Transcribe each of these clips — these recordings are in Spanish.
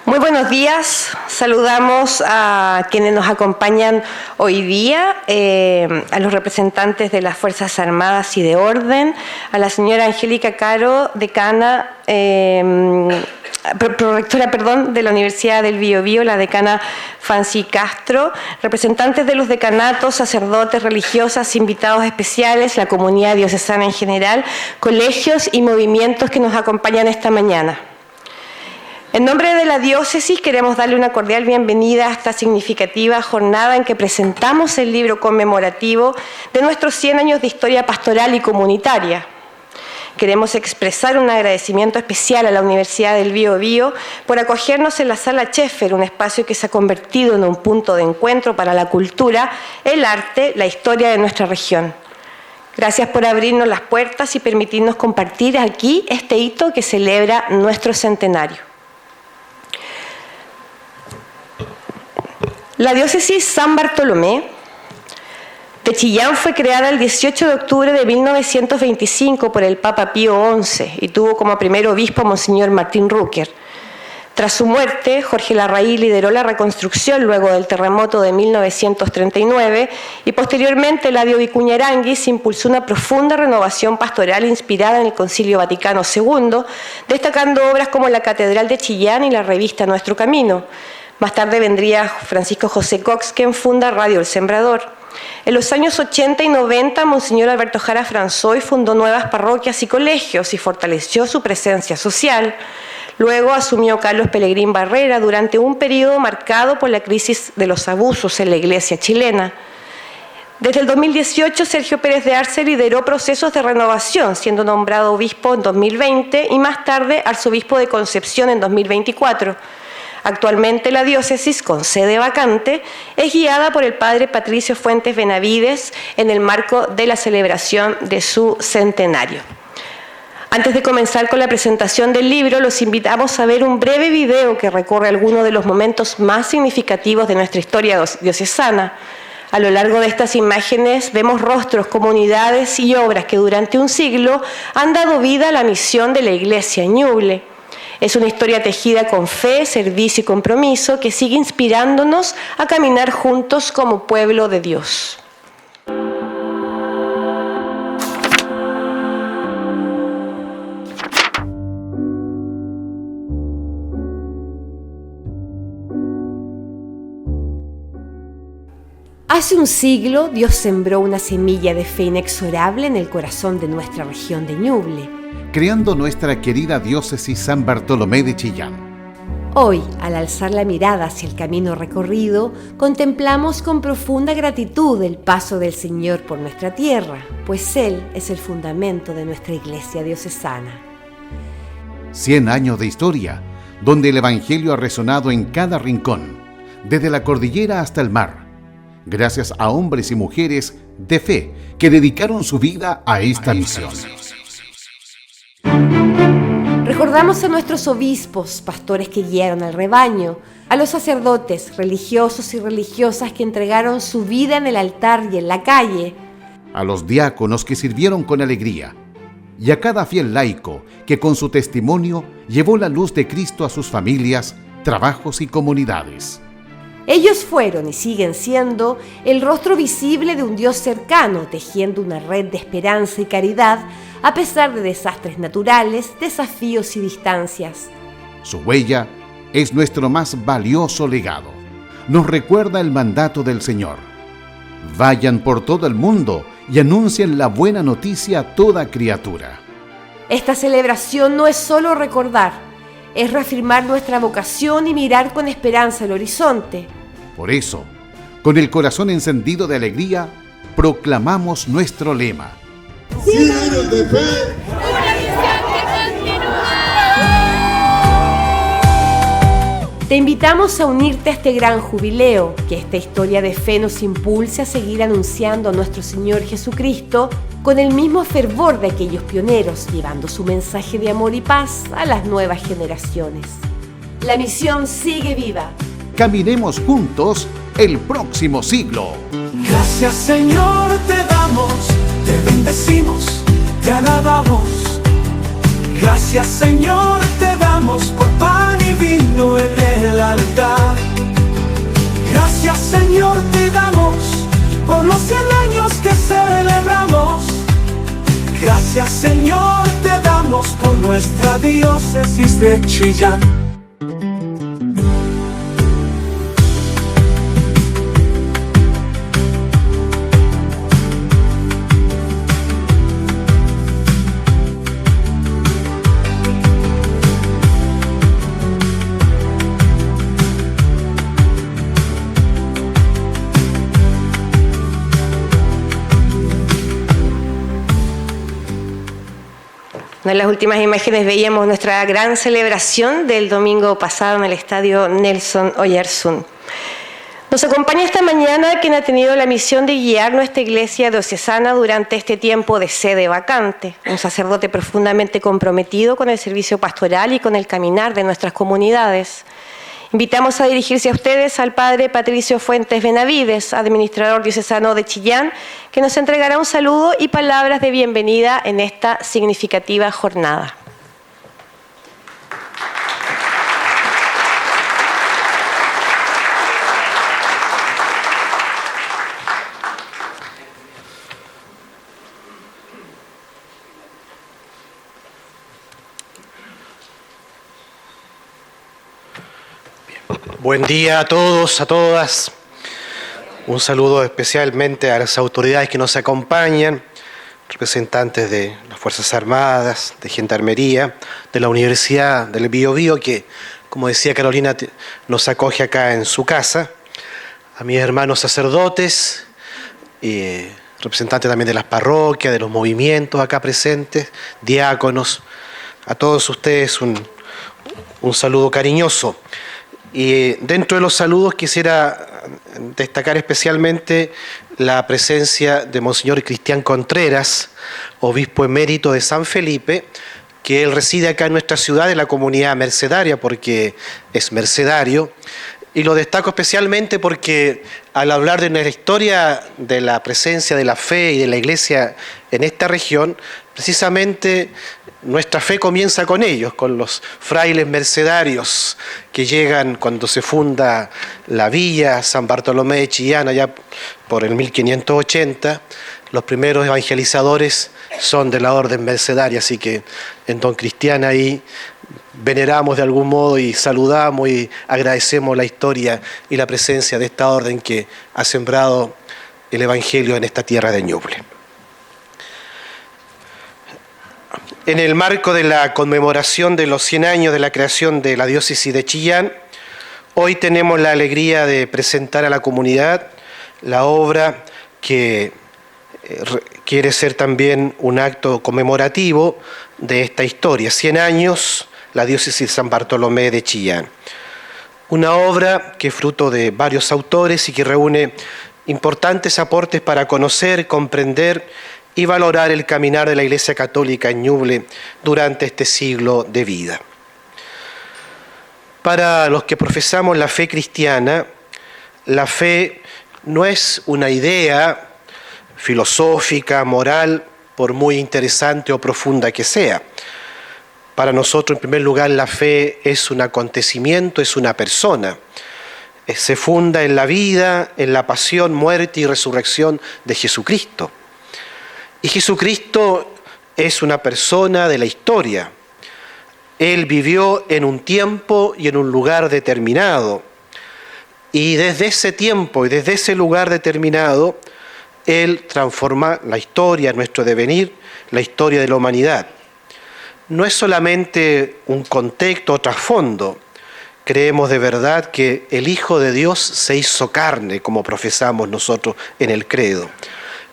Muy buenos días, saludamos a quienes nos acompañan hoy día, a los representantes de las Fuerzas Armadas y de Orden, a la señora Angélica Caro, decana, prorectora de la Universidad del Biobío, la decana Fancy Castro, representantes de los decanatos, sacerdotes, religiosas, invitados especiales, la comunidad diocesana en general, colegios y movimientos que nos acompañan esta mañana. En nombre de la diócesis queremos darle una cordial bienvenida a esta significativa jornada en que presentamos el libro conmemorativo de nuestros 100 años de historia pastoral y comunitaria. Queremos expresar un agradecimiento especial a la Universidad del Biobío por acogernos en la Sala Schaeffer, un espacio que se ha convertido en un punto de encuentro para la cultura, el arte, la historia de nuestra región. Gracias por abrirnos las puertas y permitirnos compartir aquí este hito que celebra nuestro centenario. La diócesis San Bartolomé de Chillán fue creada el 18 de octubre de 1925 por el Papa Pío XI y tuvo como primer obispo a Monseñor Martín Rúcker. Tras su muerte, Jorge Larraín lideró la reconstrucción luego del terremoto de 1939 y posteriormente Eladio Vicuña Aránguiz impulsó una profunda renovación pastoral inspirada en el Concilio Vaticano II, destacando obras como la Catedral de Chillán y la revista Nuestro Camino. Más tarde vendría Francisco José Cox, quien funda Radio El Sembrador. En los años 80 y 90, Monseñor Alberto Jara Franzoy fundó nuevas parroquias y colegios y fortaleció su presencia social. Luego asumió Carlos Pellegrín Barrera durante un periodo marcado por la crisis de los abusos en la Iglesia chilena. Desde el 2018, Sergio Pérez de Arce lideró procesos de renovación, siendo nombrado obispo en 2020 y más tarde arzobispo de Concepción en 2024. Actualmente la diócesis, con sede vacante, es guiada por el padre Patricio Fuentes Benavides en el marco de la celebración de su centenario. Antes de comenzar con la presentación del libro, los invitamos a ver un breve video que recorre algunos de los momentos más significativos de nuestra historia diocesana. A lo largo de estas imágenes vemos rostros, comunidades y obras que durante un siglo han dado vida a la misión de la Iglesia en Ñuble. Es una historia tejida con fe, servicio y compromiso que sigue inspirándonos a caminar juntos como pueblo de Dios. Hace un siglo, Dios sembró una semilla de fe inexorable en el corazón de nuestra región de Ñuble, creando nuestra querida diócesis San Bartolomé de Chillán. Hoy, al alzar la mirada hacia el camino recorrido, contemplamos con profunda gratitud el paso del Señor por nuestra tierra, pues Él es el fundamento de nuestra iglesia diocesana. 100 años de historia, donde el Evangelio ha resonado en cada rincón, desde la cordillera hasta el mar, gracias a hombres y mujeres de fe que dedicaron su vida a esta misión. Recordamos a nuestros obispos, pastores que guiaron al rebaño, a los sacerdotes, religiosos y religiosas que entregaron su vida en el altar y en la calle, a los diáconos que sirvieron con alegría, y a cada fiel laico que con su testimonio llevó la luz de Cristo a sus familias, trabajos y comunidades. Ellos fueron y siguen siendo el rostro visible de un Dios cercano, tejiendo una red de esperanza y caridad a pesar de desastres naturales, desafíos y distancias. Su huella es nuestro más valioso legado. Nos recuerda el mandato del Señor. Vayan por todo el mundo y anuncien la buena noticia a toda criatura. Esta celebración no es solo recordar, es reafirmar nuestra vocación y mirar con esperanza el horizonte. Por eso, con el corazón encendido de alegría, proclamamos nuestro lema. 100 años de fe. Una misión que continúa. Te invitamos a unirte a este gran jubileo, que esta historia de fe nos impulse a seguir anunciando a nuestro Señor Jesucristo con el mismo fervor de aquellos pioneros, llevando su mensaje de amor y paz a las nuevas generaciones. La misión sigue viva. Caminemos juntos el próximo siglo. Gracias, Señor, te damos, te bendecimos, te alabamos. Gracias, Señor, te damos por pan y vino en él. altar. Gracias, Señor, te damos por los 100 años que celebramos. Gracias, Señor, te damos por nuestra diócesis de Chillán. En las últimas imágenes veíamos nuestra gran celebración del domingo pasado en el estadio Nelson Oyarzún. Nos acompaña esta mañana quien ha tenido la misión de guiar nuestra iglesia diocesana durante este tiempo de sede vacante, un sacerdote profundamente comprometido con el servicio pastoral y con el caminar de nuestras comunidades. Invitamos a dirigirse a ustedes al Padre Patricio Fuentes Benavides, administrador diocesano de Chillán, que nos entregará un saludo y palabras de bienvenida en esta significativa jornada. Buen día a todos, a todas. Un saludo especialmente a las autoridades que nos acompañan, representantes de las Fuerzas Armadas, de Gendarmería, de la Universidad del Biobío, que, como decía Carolina, nos acoge acá en su casa. A mis hermanos sacerdotes, representantes también de las parroquias, de los movimientos acá presentes, diáconos, a todos ustedes un saludo cariñoso. Y dentro de los saludos quisiera destacar especialmente la presencia de Monseñor Cristian Contreras, obispo emérito de San Felipe, que él reside acá en nuestra ciudad, en la comunidad mercedaria, porque es mercedario. Y lo destaco especialmente porque al hablar de nuestra historia de la presencia de la fe y de la iglesia en esta región, precisamente nuestra fe comienza con ellos, con los frailes mercedarios que llegan cuando se funda la villa San Bartolomé de Chillán, allá por el 1580. Los primeros evangelizadores son de la orden mercedaria, así que en Don Cristian ahí veneramos de algún modo y saludamos y agradecemos la historia y la presencia de esta orden que ha sembrado el Evangelio en esta tierra de Ñuble. En el marco de la conmemoración de los 100 años de la creación de la diócesis de Chillán, hoy tenemos la alegría de presentar a la comunidad la obra que quiere ser también un acto conmemorativo de esta historia, 100 años, la diócesis de San Bartolomé de Chillán. Una obra que es fruto de varios autores y que reúne importantes aportes para conocer, comprender y valorar el caminar de la Iglesia Católica en Ñuble durante este siglo de vida. Para los que profesamos la fe cristiana, la fe no es una idea filosófica, moral, por muy interesante o profunda que sea. Para nosotros, en primer lugar, la fe es un acontecimiento, es una persona. Se funda en la vida, en la pasión, muerte y resurrección de Jesucristo. Y Jesucristo es una persona de la historia. Él vivió en un tiempo y en un lugar determinado. Y desde ese tiempo y desde ese lugar determinado, Él transforma la historia, nuestro devenir, la historia de la humanidad. No es solamente un contexto o trasfondo. Creemos de verdad que el Hijo de Dios se hizo carne, como profesamos nosotros en el credo.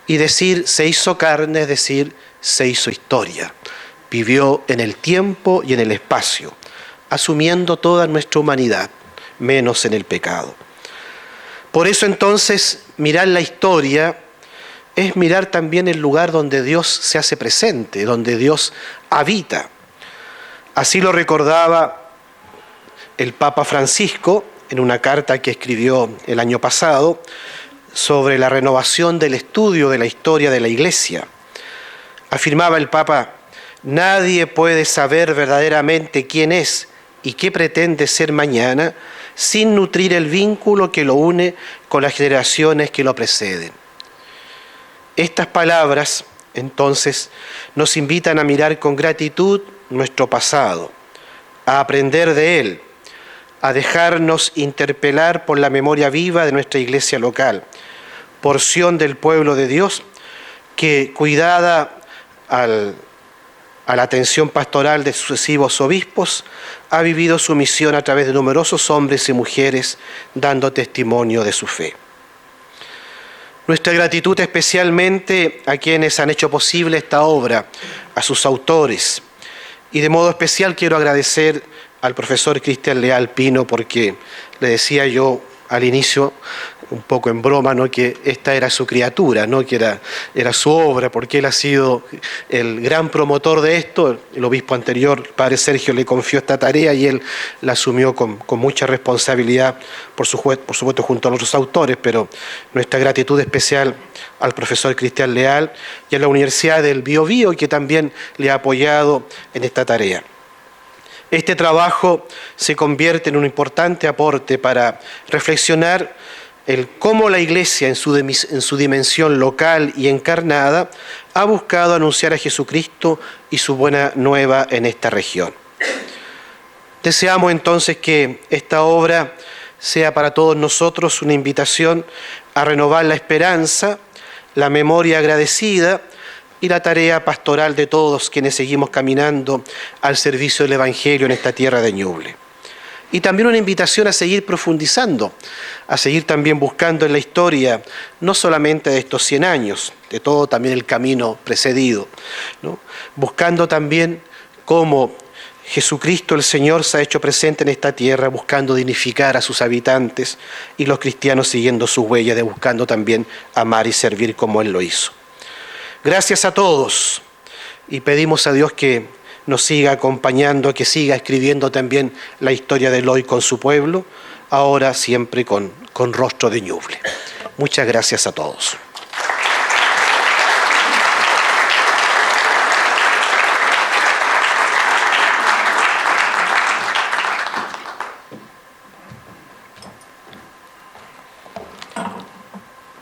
Y decir se hizo carne es decir se hizo historia. Vivió en el tiempo y en el espacio, asumiendo toda nuestra humanidad, menos en el pecado. Por eso entonces mirar la historia es mirar también el lugar donde Dios se hace presente, donde Dios habita. Así lo recordaba el Papa Francisco en una carta que escribió el año pasado sobre la renovación del estudio de la historia de la Iglesia. Afirmaba el Papa: nadie puede saber verdaderamente quién es y qué pretende ser mañana sin nutrir el vínculo que lo une con las generaciones que lo preceden. Estas palabras, entonces, nos invitan a mirar con gratitud nuestro pasado, a aprender de él, a dejarnos interpelar por la memoria viva de nuestra iglesia local, porción del pueblo de Dios que, cuidada a la atención pastoral de sucesivos obispos, ha vivido su misión a través de numerosos hombres y mujeres dando testimonio de su fe. Nuestra gratitud especialmente a quienes han hecho posible esta obra, a sus autores, y de modo especial quiero agradecer al profesor Cristian Leal Pino, porque le decía yo al inicio, un poco en broma, ¿no?, que esta era su criatura, ¿no?, que era su obra, porque él ha sido el gran promotor de esto. El obispo anterior, el padre Sergio, le confió esta tarea y él la asumió con mucha responsabilidad, por supuesto junto a otros autores, pero nuestra gratitud especial al profesor Cristian Leal y a la Universidad del Biobío, que también le ha apoyado en esta tarea. Este trabajo se convierte en un importante aporte para reflexionar el cómo la Iglesia en su dimensión local y encarnada ha buscado anunciar a Jesucristo y su buena nueva en esta región. Deseamos entonces que esta obra sea para todos nosotros una invitación a renovar la esperanza, la memoria agradecida y la tarea pastoral de todos quienes seguimos caminando al servicio del Evangelio en esta tierra de Ñuble. Y también una invitación a seguir profundizando, a seguir también buscando en la historia, no solamente de estos 100 años, de todo también el camino precedido, ¿no?, buscando también cómo Jesucristo el Señor se ha hecho presente en esta tierra, buscando dignificar a sus habitantes, y los cristianos siguiendo su huella de buscando también amar y servir como Él lo hizo. Gracias a todos, y pedimos a Dios que nos siga acompañando, que siga escribiendo también la historia del hoy con su pueblo, ahora siempre con rostro de Ñuble. Muchas gracias a todos.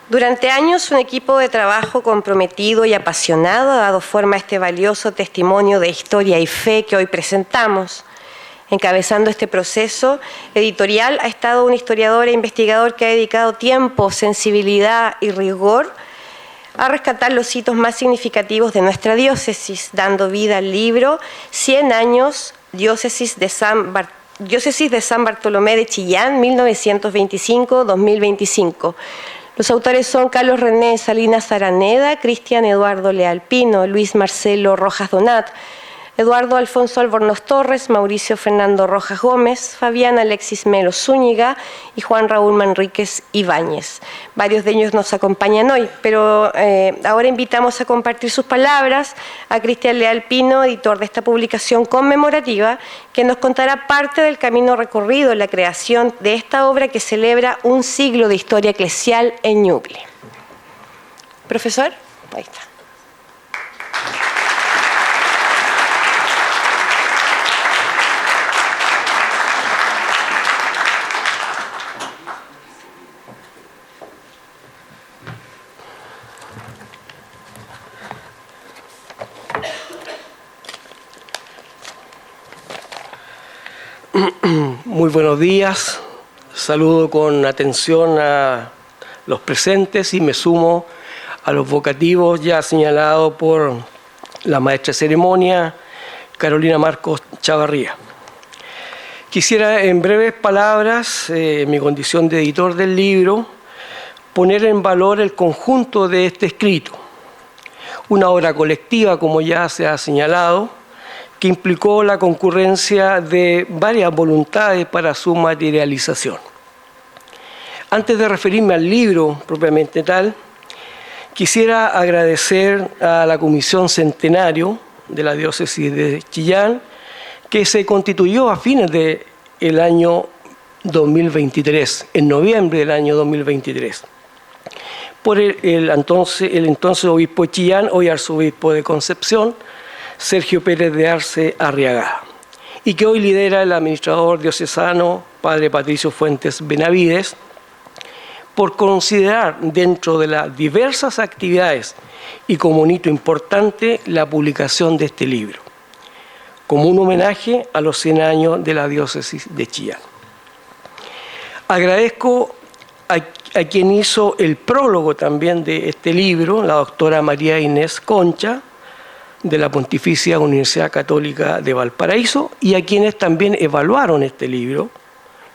Durante años, un equipo de trabajo comprometido y apasionado ha dado forma a este valioso testimonio de historia y fe que hoy presentamos. Encabezando este proceso editorial ha estado un historiador e investigador que ha dedicado tiempo, sensibilidad y rigor a rescatar los hitos más significativos de nuestra diócesis, dando vida al libro 100 años, Diócesis de San Bartolomé de Chillán, 1925-2025. Los autores son Carlos René Salinas Araneda, Cristian Eduardo Leal Pino, Luis Marcelo Rojas Donat, Eduardo Alfonso Albornoz Torres, Mauricio Fernando Rojas Gómez, Fabián Alexis Melo Zúñiga y Juan Raúl Manríquez Ibáñez. Varios de ellos nos acompañan hoy, pero ahora invitamos a compartir sus palabras a Cristian Leal Pino, editor de esta publicación conmemorativa, que nos contará parte del camino recorrido en la creación de esta obra que celebra un siglo de historia eclesial en Ñuble. Profesor, ahí está. Muy buenos días, saludo con atención a los presentes y me sumo a los vocativos ya señalados por la maestra de ceremonia, Carolina Marcos Chavarría. Quisiera en breves palabras, en mi condición de editor del libro, poner en valor el conjunto de este escrito, una obra colectiva, como ya se ha señalado, que implicó la concurrencia de varias voluntades para su materialización. Antes de referirme al libro propiamente tal, quisiera agradecer a la Comisión Centenario de la Diócesis de Chillán, que se constituyó a fines del año 2023, en noviembre del año 2023, por el entonces obispo de Chillán, hoy arzobispo de Concepción, Sergio Pérez de Arce Arriagada, y que hoy lidera el administrador diocesano padre Patricio Fuentes Benavides, por considerar dentro de las diversas actividades y como un hito importante la publicación de este libro, como un homenaje a los 100 años de la diócesis de Chillán. Agradezco a quien hizo el prólogo también de este libro, la doctora María Inés Concha, de la Pontificia Universidad Católica de Valparaíso, y a quienes también evaluaron este libro,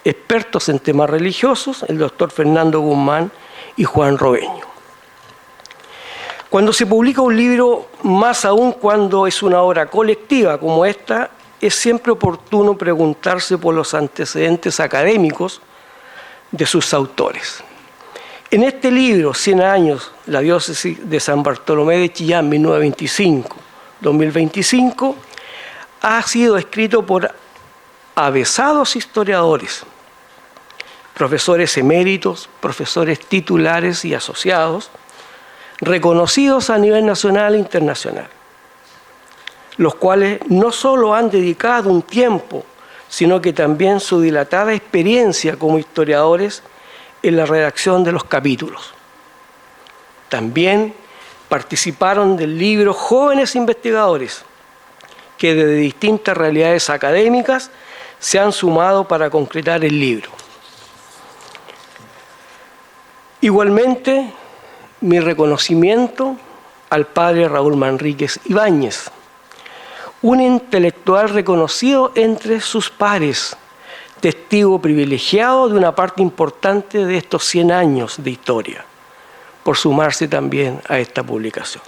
expertos en temas religiosos, el doctor Fernando Guzmán y Juan Robeño. Cuando se publica un libro, más aún cuando es una obra colectiva como esta, es siempre oportuno preguntarse por los antecedentes académicos de sus autores. En este libro, 100 años, la diócesis de San Bartolomé de Chillán, 1925-2025, ha sido escrito por avesados historiadores, profesores eméritos, profesores titulares y asociados, reconocidos a nivel nacional e internacional, los cuales no solo han dedicado un tiempo, sino que también su dilatada experiencia como historiadores en la redacción de los capítulos. También participaron del libro jóvenes investigadores que desde distintas realidades académicas se han sumado para concretar el libro. Igualmente, mi reconocimiento al padre Raúl Manríquez Ibáñez, un intelectual reconocido entre sus pares, testigo privilegiado de una parte importante de estos 100 años de historia, por sumarse también a esta publicación.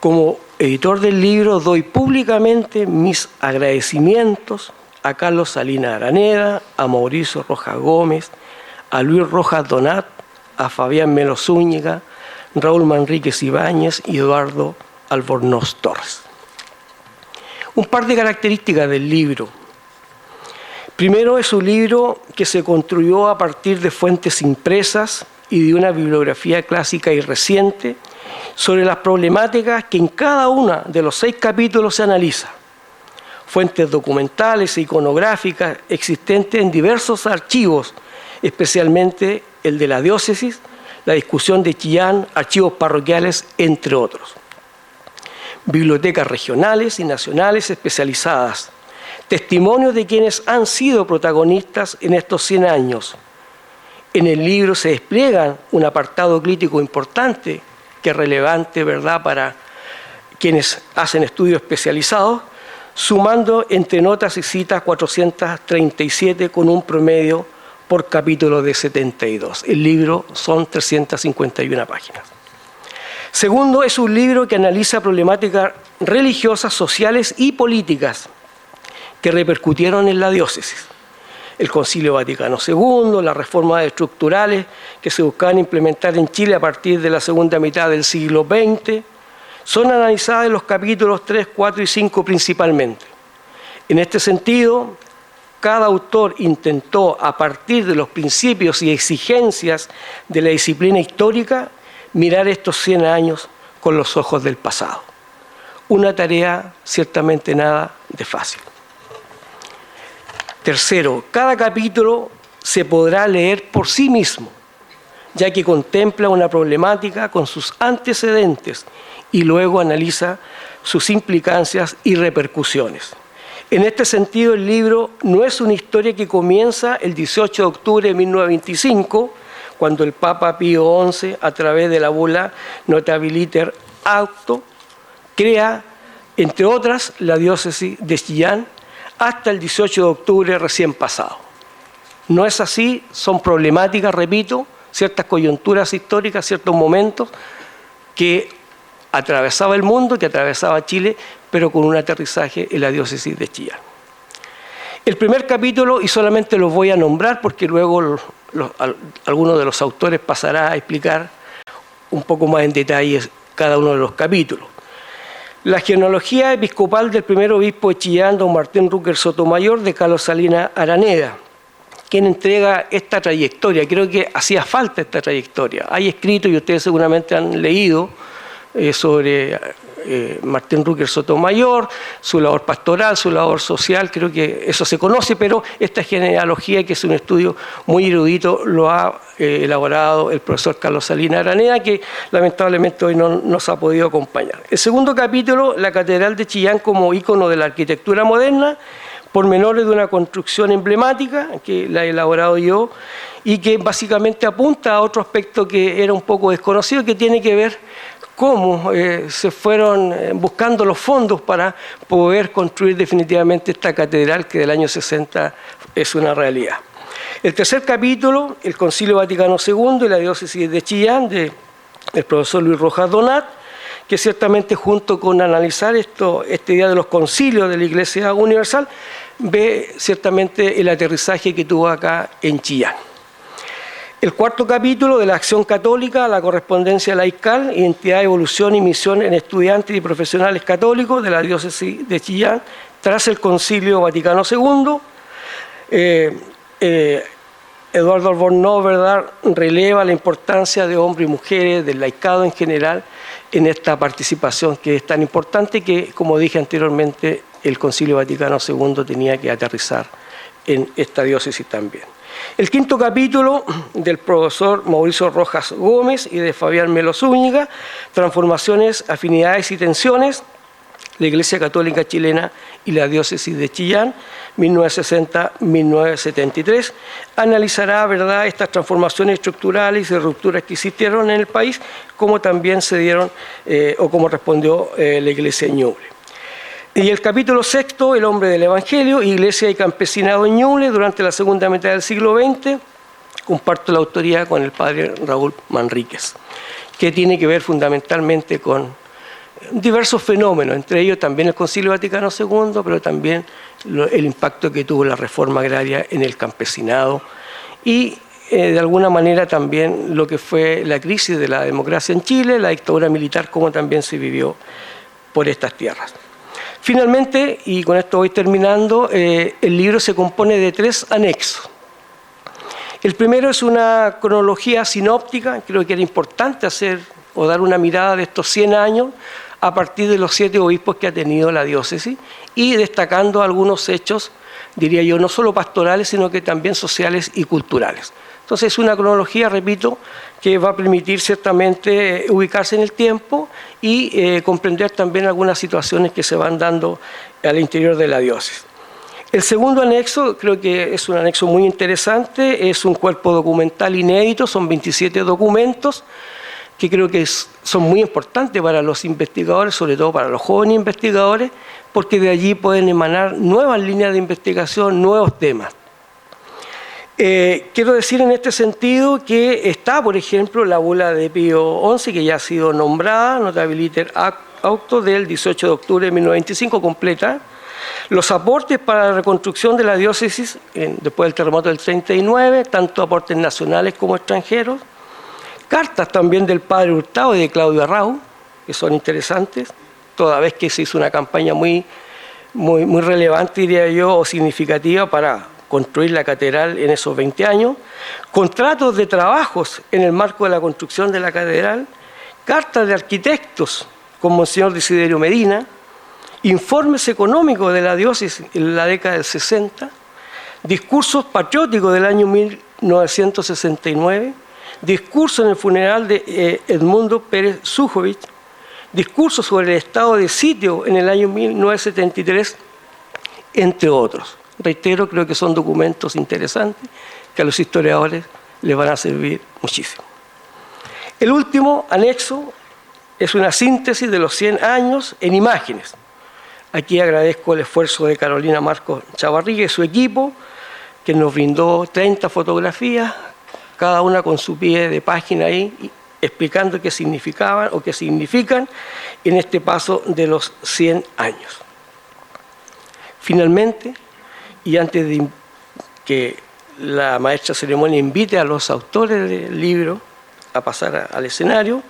Como editor del libro, doy públicamente mis agradecimientos a Carlos Salinas Araneda, a Mauricio Rojas Gómez, a Luis Rojas Donat, a Fabián Melo Zúñiga, Raúl Manríquez Ibáñez y Eduardo Albornoz Torres. Un par de características del libro. Primero, es un libro que se construyó a partir de fuentes impresas y de una bibliografía clásica y reciente sobre las problemáticas que en cada uno de los 6 capítulos se analiza. Fuentes documentales e iconográficas existentes en diversos archivos, especialmente el de la diócesis, la discusión de Chillán, archivos parroquiales, entre otros. Bibliotecas regionales y nacionales especializadas, testimonios de quienes han sido protagonistas en estos 100 años. En el libro se despliega un apartado crítico importante, que es relevante, ¿verdad?, para quienes hacen estudios especializados, sumando entre notas y citas 437 con un promedio por capítulo de 72. El libro son 351 páginas. Segundo, es un libro que analiza problemáticas religiosas, sociales y políticas que repercutieron en la diócesis. El Concilio Vaticano II, las reformas estructurales que se buscaban implementar en Chile a partir de la segunda mitad del siglo XX, son analizadas en los capítulos 3, 4 y 5 principalmente. En este sentido, cada autor intentó, a partir de los principios y exigencias de la disciplina histórica, mirar estos 100 años con los ojos del pasado. Una tarea ciertamente nada de fácil. Tercero, cada capítulo se podrá leer por sí mismo, ya que contempla una problemática con sus antecedentes y luego analiza sus implicancias y repercusiones. En este sentido, el libro no es una historia que comienza el 18 de octubre de 1925, cuando el Papa Pío XI, a través de la bula Notabiliter Auto, crea, entre otras, la diócesis de Chillán, hasta el 18 de octubre recién pasado. No es así, son problemáticas, repito, ciertas coyunturas históricas, ciertos momentos que atravesaba el mundo, que atravesaba Chile, pero con un aterrizaje en la diócesis de Chillán. El primer capítulo, y solamente los voy a nombrar porque luego alguno de los autores pasará a explicar un poco más en detalle cada uno de los capítulos. La genealogía episcopal del primer obispo de Chillán, don Martín Rúquer Sotomayor, de Carlos Salinas Araneda, quien entrega esta trayectoria. Creo que hacía falta esta trayectoria. Hay escritos, y ustedes seguramente han leído, sobre Martín Rúcker Sotomayor, su labor pastoral, su labor social, creo que eso se conoce, pero esta genealogía, que es un estudio muy erudito, lo ha elaborado el profesor Carlos Salinas Araneda, que lamentablemente hoy no nos ha podido acompañar. El segundo capítulo, la Catedral de Chillán como ícono de la arquitectura moderna, pormenores de una construcción emblemática, que la he elaborado yo, y que básicamente apunta a otro aspecto que era un poco desconocido, que tiene que ver cómo se fueron buscando los fondos para poder construir definitivamente esta catedral, que del año 60 es una realidad. El tercer capítulo, el Concilio Vaticano II y la diócesis de Chillán, del profesor Luis Rojas Donat, que ciertamente junto con analizar este día de los concilios de la Iglesia Universal, ve ciertamente el aterrizaje que tuvo acá en Chillán. El cuarto capítulo, de la acción católica, la correspondencia laical, identidad, evolución y misión en estudiantes y profesionales católicos de la diócesis de Chillán, tras el Concilio Vaticano II. Eduardo Albornoz, ¿verdad?, releva la importancia de hombres y mujeres, del laicado en general, en esta participación que es tan importante, que, como dije anteriormente, el Concilio Vaticano II tenía que aterrizar en esta diócesis también. El quinto capítulo, del profesor Mauricio Rojas Gómez y de Fabián Melo Zúñiga, transformaciones, afinidades y tensiones, la Iglesia Católica Chilena y la diócesis de Chillán, 1960-1973, analizará, ¿verdad?, estas transformaciones estructurales y rupturas que existieron en el país, como también se dieron o como respondió la Iglesia en Ñuble. Y el capítulo sexto, el hombre del Evangelio, Iglesia y campesinado en Ñuble durante la segunda mitad del siglo XX, comparto la autoría con el padre Raúl Manríquez, que tiene que ver fundamentalmente con diversos fenómenos, entre ellos también el Concilio Vaticano II, pero también el impacto que tuvo la reforma agraria en el campesinado y de alguna manera también lo que fue la crisis de la democracia en Chile, la dictadura militar, como también se vivió por estas tierras. Finalmente, y con esto voy terminando, el libro se compone de 3 anexos. El primero es una cronología sinóptica, creo que era importante hacer o dar una mirada de estos 100 años a partir de los 7 obispos que ha tenido la diócesis y destacando algunos hechos, diría yo, no solo pastorales, sino que también sociales y culturales. Entonces es una cronología, repito, que va a permitir ciertamente ubicarse en el tiempo y comprender también algunas situaciones que se van dando al interior de la diócesis. El segundo anexo, creo que es un anexo muy interesante, es un cuerpo documental inédito, son 27 documentos, que creo que son muy importantes para los investigadores, sobre todo para los jóvenes investigadores, porque de allí pueden emanar nuevas líneas de investigación, nuevos temas. Quiero decir en este sentido que está, por ejemplo, la bula de Pío XI, que ya ha sido nombrada, Notabiliter Auto del 18 de octubre de 1925, completa. Los aportes para la reconstrucción de la diócesis después del terremoto del 39, tanto aportes nacionales como extranjeros. Cartas también del padre Hurtado y de Claudio Arrau, que son interesantes, toda vez que se hizo una campaña muy relevante, diría yo, o significativa para construir la catedral en esos 20 años. Contratos de trabajos en el marco de la construcción de la catedral, cartas de arquitectos como Monseñor Desiderio Medina, informes económicos de la diócesis en la década del 60, discursos patrióticos del año 1969, discurso en el funeral de Edmundo Pérez Sujovic, discurso sobre el estado de sitio en el año 1973, entre otros. Reitero, creo que son documentos interesantes que a los historiadores les van a servir muchísimo. El último anexo es una síntesis de los 100 años en imágenes. Aquí agradezco el esfuerzo de Carolina Marcos Chavarría y su equipo, que nos brindó 30 fotografías, cada una con su pie de página ahí, explicando qué significaban o qué significan en este paso de los 100 años. Finalmente, y antes de que la maestra ceremonia invite a los autores del libro a pasar al escenario,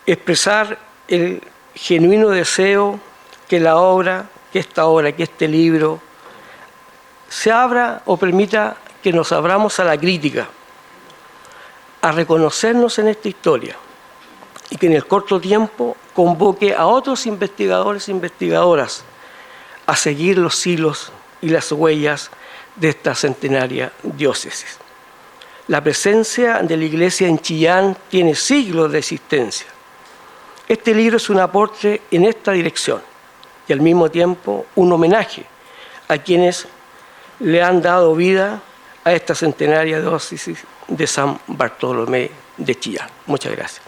expresar el genuino deseo que esta obra, que este libro se abra o permita que nos abramos a la crítica, a reconocernos en esta historia, y que en el corto tiempo convoque a otros investigadores e investigadoras a seguir los hilos y las huellas de esta centenaria diócesis. La presencia de la Iglesia en Chillán tiene siglos de existencia. Este libro es un aporte en esta dirección y al mismo tiempo un homenaje a quienes le han dado vida a esta centenaria diócesis de San Bartolomé de Chillán. Muchas gracias.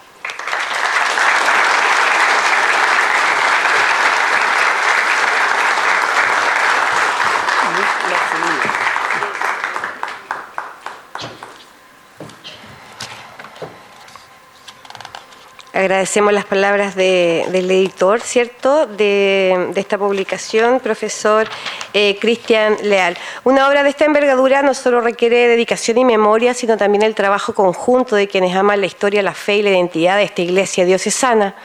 Agradecemos las palabras del editor, ¿cierto?, de esta publicación, profesor Cristian Leal. Una obra de esta envergadura no solo requiere dedicación y memoria, sino también el trabajo conjunto de quienes aman la historia, la fe y la identidad de esta iglesia diocesana.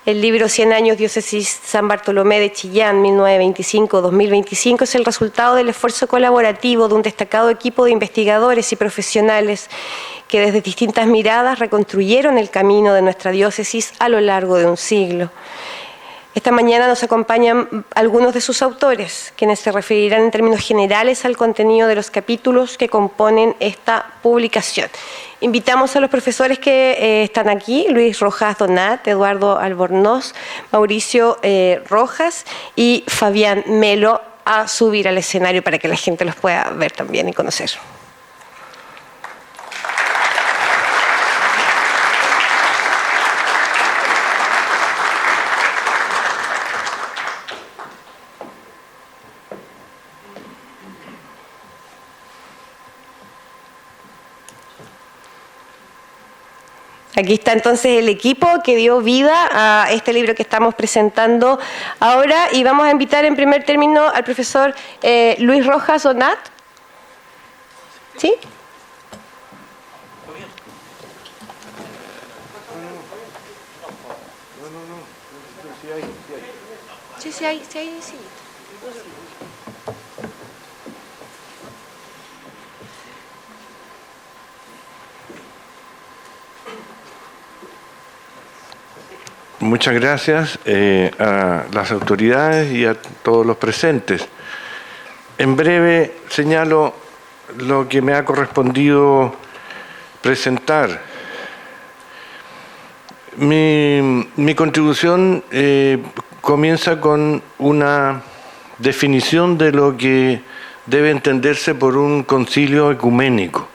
El libro 100 años Diócesis San Bartolomé de Chillán, 1925-2025, es el resultado del esfuerzo colaborativo de un destacado equipo de investigadores y profesionales que desde distintas miradas reconstruyeron el camino de nuestra diócesis a lo largo de un siglo. Esta mañana nos acompañan algunos de sus autores, quienes se referirán en términos generales al contenido de los capítulos que componen esta publicación. Invitamos a los profesores que están aquí, Luis Rojas Donat, Eduardo Albornoz, Mauricio Rojas y Fabián Melo, a subir al escenario para que la gente los pueda ver también y conocer. Aquí está entonces el equipo que dio vida a este libro que estamos presentando ahora y vamos a invitar en primer término al profesor Luis Rojas Donat. ¿Sí? Sí, hay. Muchas gracias a las autoridades y a todos los presentes. En breve señalo lo que me ha correspondido presentar. Mi contribución comienza con una definición de lo que debe entenderse por un concilio ecuménico.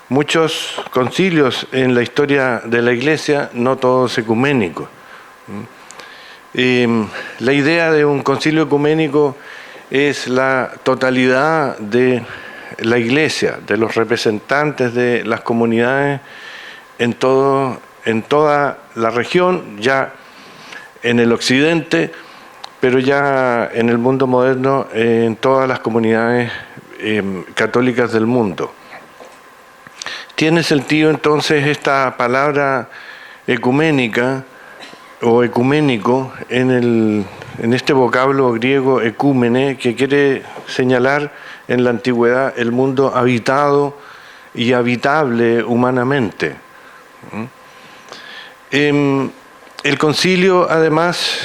Muchos concilios en la historia de la Iglesia, no todos ecuménicos. La idea de un concilio ecuménico es la totalidad de la Iglesia, de los representantes de las comunidades en toda la región, ya en el occidente, pero ya en el mundo moderno, en todas las comunidades católicas del mundo. Tiene sentido entonces esta palabra ecuménica o ecuménico en este vocablo griego ecúmene, que quiere señalar en la antigüedad el mundo habitado y habitable humanamente. El concilio además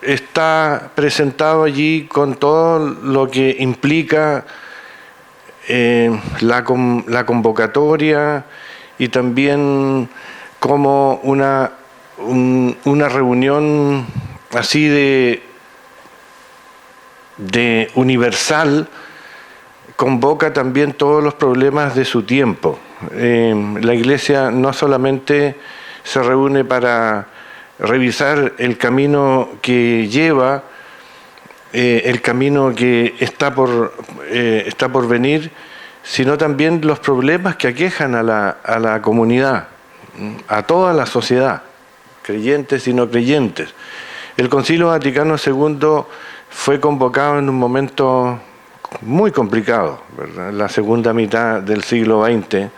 está presentado allí con todo lo que implica la convocatoria y también como una reunión así de universal, convoca también todos los problemas de su tiempo. La Iglesia no solamente se reúne para revisar el camino que lleva, el camino que está por venir, sino también los problemas que aquejan a la comunidad, a toda la sociedad, creyentes y no creyentes. El Concilio Vaticano II fue convocado en un momento muy complicado, ¿verdad? La segunda mitad del siglo XX,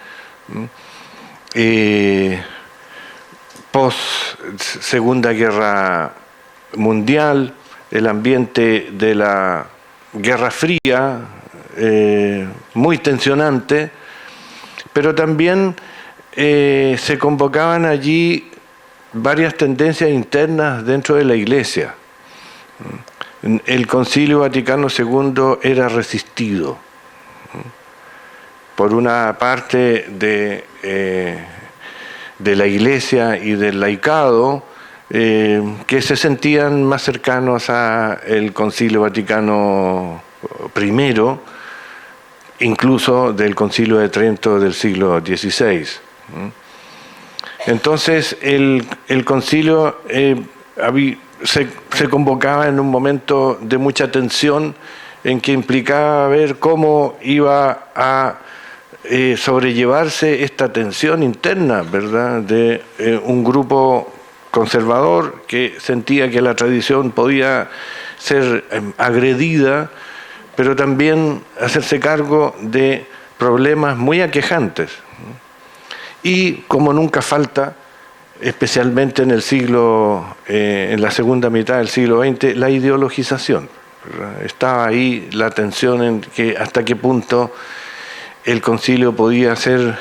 post Segunda Guerra Mundial, el ambiente de la Guerra Fría, muy tensionante, pero también se convocaban allí varias tendencias internas dentro de la Iglesia. El Concilio Vaticano II era resistido por una parte de la Iglesia y del laicado, que se sentían más cercanos al Concilio Vaticano I, incluso del Concilio de Trento del siglo XVI. Entonces el concilio se convocaba en un momento de mucha tensión, en que implicaba ver cómo iba a sobrellevarse esta tensión interna, ¿verdad?, de un grupo conservador que sentía que la tradición podía ser agredida, pero también hacerse cargo de problemas muy aquejantes. Y como nunca falta, especialmente en el en la segunda mitad del siglo XX, la ideologización, ¿verdad? Estaba ahí la tensión en que hasta qué punto el concilio podía ser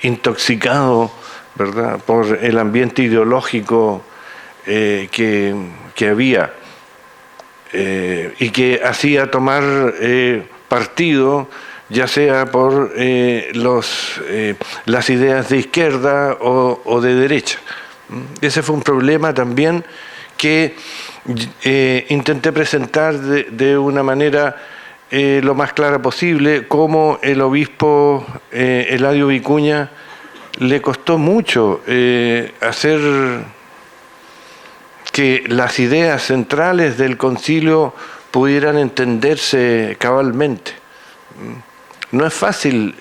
intoxicado, ¿verdad?, por el ambiente ideológico que había y que hacía tomar partido, ya sea por las ideas de izquierda o de derecha. Ese fue un problema también que intenté presentar de una manera lo más clara posible, cómo el obispo Eladio Vicuña le costó mucho hacer que las ideas centrales del concilio pudieran entenderse cabalmente. No es fácil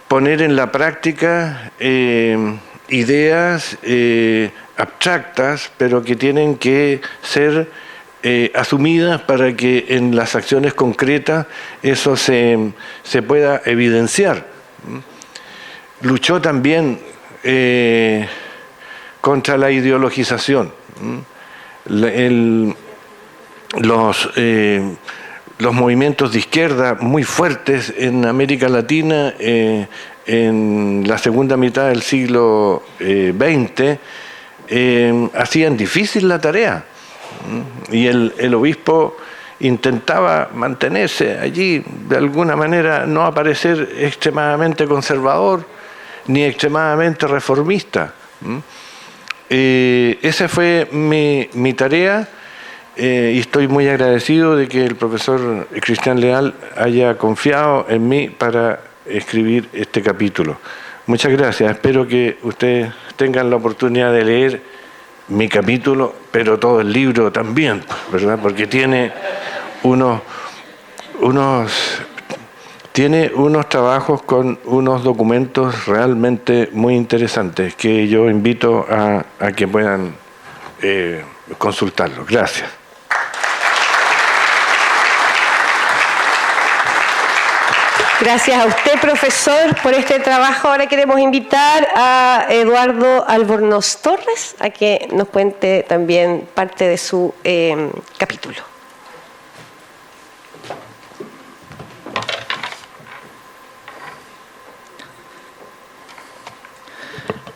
poner en la práctica ideas abstractas, pero que tienen que ser asumidas para que en las acciones concretas eso se pueda evidenciar. Luchó también contra la ideologización. Los movimientos de izquierda muy fuertes en América Latina en la segunda mitad del siglo XX hacían difícil la tarea, y el obispo intentaba mantenerse allí, de alguna manera no aparecer extremadamente conservador ni extremadamente reformista. Esa fue mi tarea. Y estoy muy agradecido de que el profesor Cristian Leal haya confiado en mí para escribir este capítulo. Muchas gracias. Espero que ustedes tengan la oportunidad de leer mi capítulo, pero todo el libro también, ¿verdad? Porque tiene unos trabajos con unos documentos realmente muy interesantes que yo invito a que puedan consultarlos. Gracias. Gracias a usted, profesor, por este trabajo. Ahora queremos invitar a Eduardo Albornoz Torres a que nos cuente también parte de su capítulo.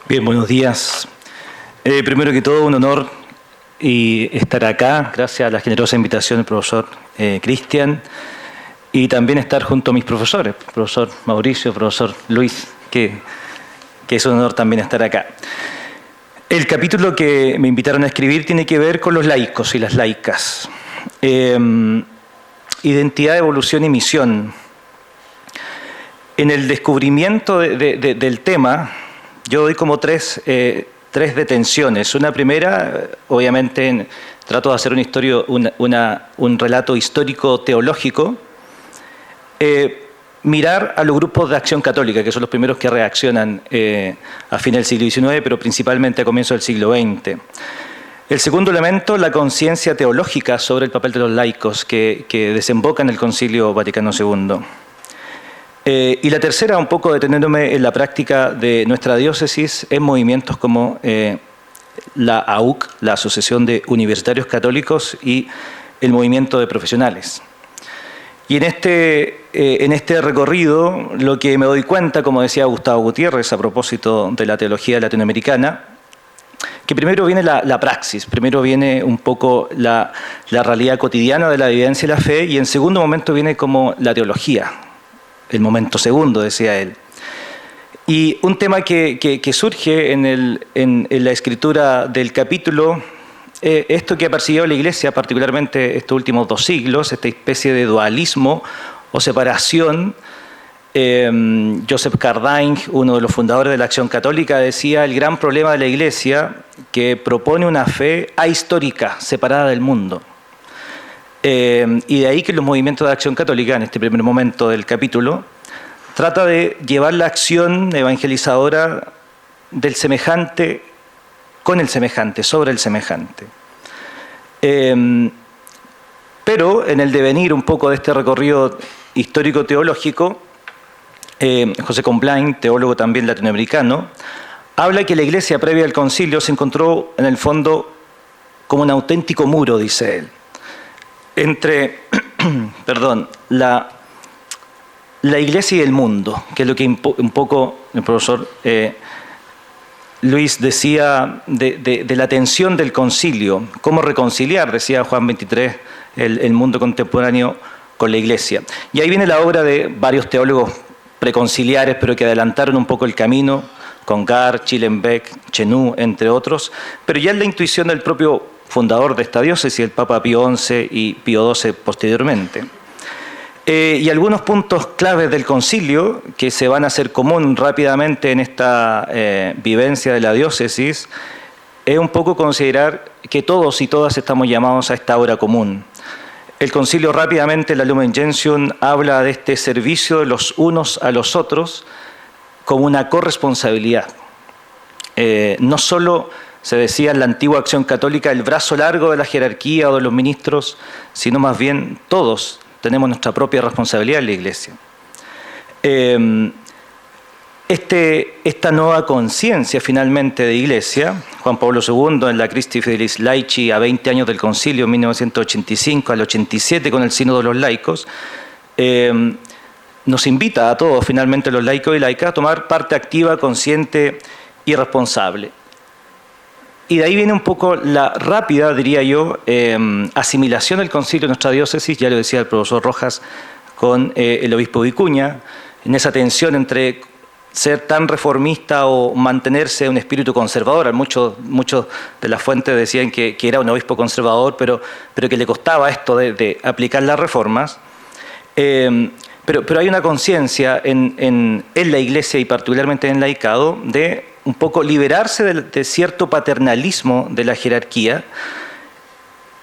Bien, buenos días. Primero que todo, un honor estar acá, gracias a la generosa invitación del profesor Cristian, y también estar junto a mis profesores, profesor Mauricio, profesor Luis, que es un honor también estar acá. El capítulo que me invitaron a escribir tiene que ver con los laicos y las laicas. Identidad, evolución y misión. En el descubrimiento del tema, yo doy como tres detenciones. Una primera, obviamente, trato de hacer un relato histórico-teológico, mirar a los grupos de acción católica, que son los primeros que reaccionan a fines del siglo XIX, pero principalmente a comienzos del siglo XX. El segundo elemento, la conciencia teológica sobre el papel de los laicos que desemboca en el Concilio Vaticano II. Y la tercera, un poco deteniéndome en la práctica de nuestra diócesis en movimientos como la AUC, la Asociación de Universitarios Católicos, y el movimiento de profesionales. Y en este en este recorrido lo que me doy cuenta, como decía Gustavo Gutiérrez a propósito de la teología latinoamericana, que primero viene la praxis, primero viene un poco la realidad cotidiana de la vivencia y la fe, y en segundo momento viene como la teología, el momento segundo, decía él. Y un tema que surge en la escritura del capítulo, esto que ha percibido la Iglesia, particularmente estos últimos 2 siglos, esta especie de dualismo o separación. Joseph Cardijn, uno de los fundadores de la Acción Católica, decía: el gran problema de la Iglesia, que propone una fe ahistórica, separada del mundo. Y de ahí que los movimientos de Acción Católica, en este primer momento del capítulo, trata de llevar la acción evangelizadora del semejante con el semejante, sobre el semejante. Pero en el devenir un poco de este recorrido histórico-teológico, José Comblain, teólogo también latinoamericano, habla que la Iglesia previa al concilio se encontró en el fondo como un auténtico muro, dice él, entre la Iglesia y el mundo, que es lo que un poco el profesor Luis decía de la tensión del concilio, cómo reconciliar, decía Juan 23, el mundo contemporáneo con la Iglesia. Y ahí viene la obra de varios teólogos preconciliares, pero que adelantaron un poco el camino, Congar, Schillenbeck, Chenú, entre otros, pero ya es la intuición del propio fundador de esta diócesis, el Papa Pío XI y Pío XII posteriormente. Y algunos puntos claves del concilio que se van a hacer común rápidamente en esta vivencia de la diócesis es un poco considerar que todos y todas estamos llamados a esta obra común. El concilio rápidamente, la Lumen Gentium, habla de este servicio de los unos a los otros como una corresponsabilidad. No solo se decía en la antigua Acción Católica el brazo largo de la jerarquía o de los ministros, sino más bien todos tenemos nuestra propia responsabilidad en la Iglesia. Esta nueva conciencia finalmente de Iglesia, Juan Pablo II en la Christi Fidelis Laici a 20 años del concilio, 1985 al 87 con el Sínodo de los Laicos, nos invita a todos finalmente los laicos y laicas a tomar parte activa, consciente y responsable. Y de ahí viene un poco la rápida, diría yo, asimilación del concilio en nuestra diócesis, ya lo decía el profesor Rojas, con el obispo Vicuña, en esa tensión entre ser tan reformista o mantenerse un espíritu conservador. Muchos de las fuentes decían que era un obispo conservador, pero que le costaba esto de aplicar las reformas. Pero hay una conciencia en la Iglesia y particularmente en el laicado de un poco liberarse de cierto paternalismo de la jerarquía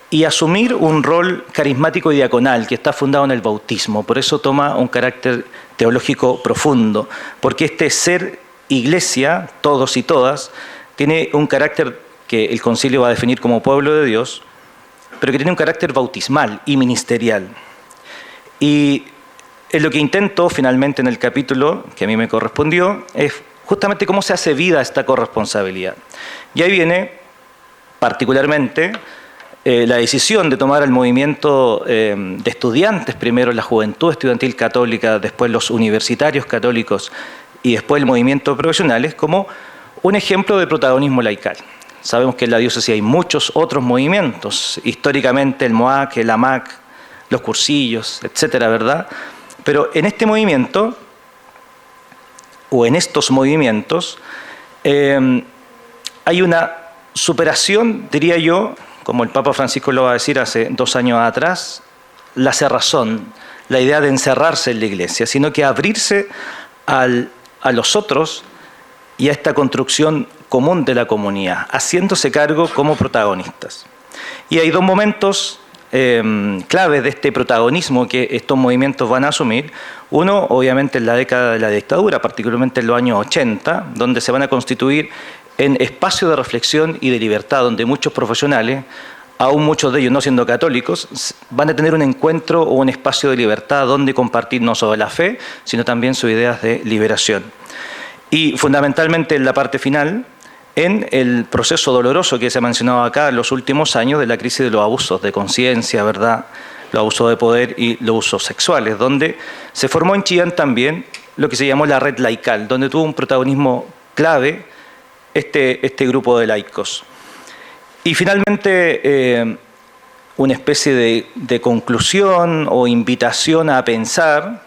y asumir un rol carismático y diaconal que está fundado en el bautismo. Por eso toma un carácter teológico profundo, porque este ser Iglesia, todos y todas, tiene un carácter que el concilio va a definir como pueblo de Dios, pero que tiene un carácter bautismal y ministerial. Y lo que intento finalmente en el capítulo que a mí me correspondió es justamente cómo se hace vida esta corresponsabilidad. Y ahí viene particularmente la decisión de tomar el movimiento de estudiantes, primero la juventud estudiantil católica, después los universitarios católicos y después el movimiento de profesionales como un ejemplo de protagonismo laical. Sabemos que en la diócesis hay muchos otros movimientos, históricamente el MOAC, el AMAC, los cursillos, etcétera, ¿verdad? Pero en este movimiento, o en estos movimientos, hay una superación, diría yo, como el Papa Francisco lo va a decir hace 2 años atrás, la cerrazón, la idea de encerrarse en la Iglesia, sino que abrirse a los otros y a esta construcción común de la comunidad, haciéndose cargo como protagonistas. Y hay 2 momentos claves de este protagonismo que estos movimientos van a asumir. Uno, obviamente, en la década de la dictadura, particularmente en los años 80, donde se van a constituir en espacios de reflexión y de libertad, donde muchos profesionales, aún muchos de ellos no siendo católicos, van a tener un encuentro o un espacio de libertad donde compartir no solo la fe, sino también sus ideas de liberación. Y fundamentalmente en la parte final, en el proceso doloroso que se ha mencionado acá en los últimos años de la crisis de los abusos de conciencia, ¿verdad? los abusos de poder y los usos sexuales, donde se formó en Chillán también lo que se llamó la red laical, donde tuvo un protagonismo clave este grupo de laicos. Y finalmente, una especie de conclusión o invitación a pensar.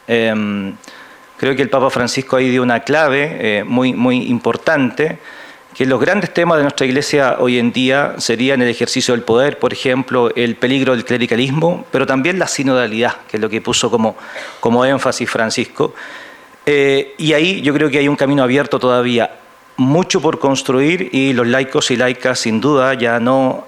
Creo que el Papa Francisco ahí dio una clave muy importante, que los grandes temas de nuestra Iglesia hoy en día serían el ejercicio del poder, por ejemplo, el peligro del clericalismo, pero también la sinodalidad, que es lo que puso como énfasis Francisco. Y ahí yo creo que hay un camino abierto todavía, mucho por construir, y los laicos y laicas, sin duda, ya no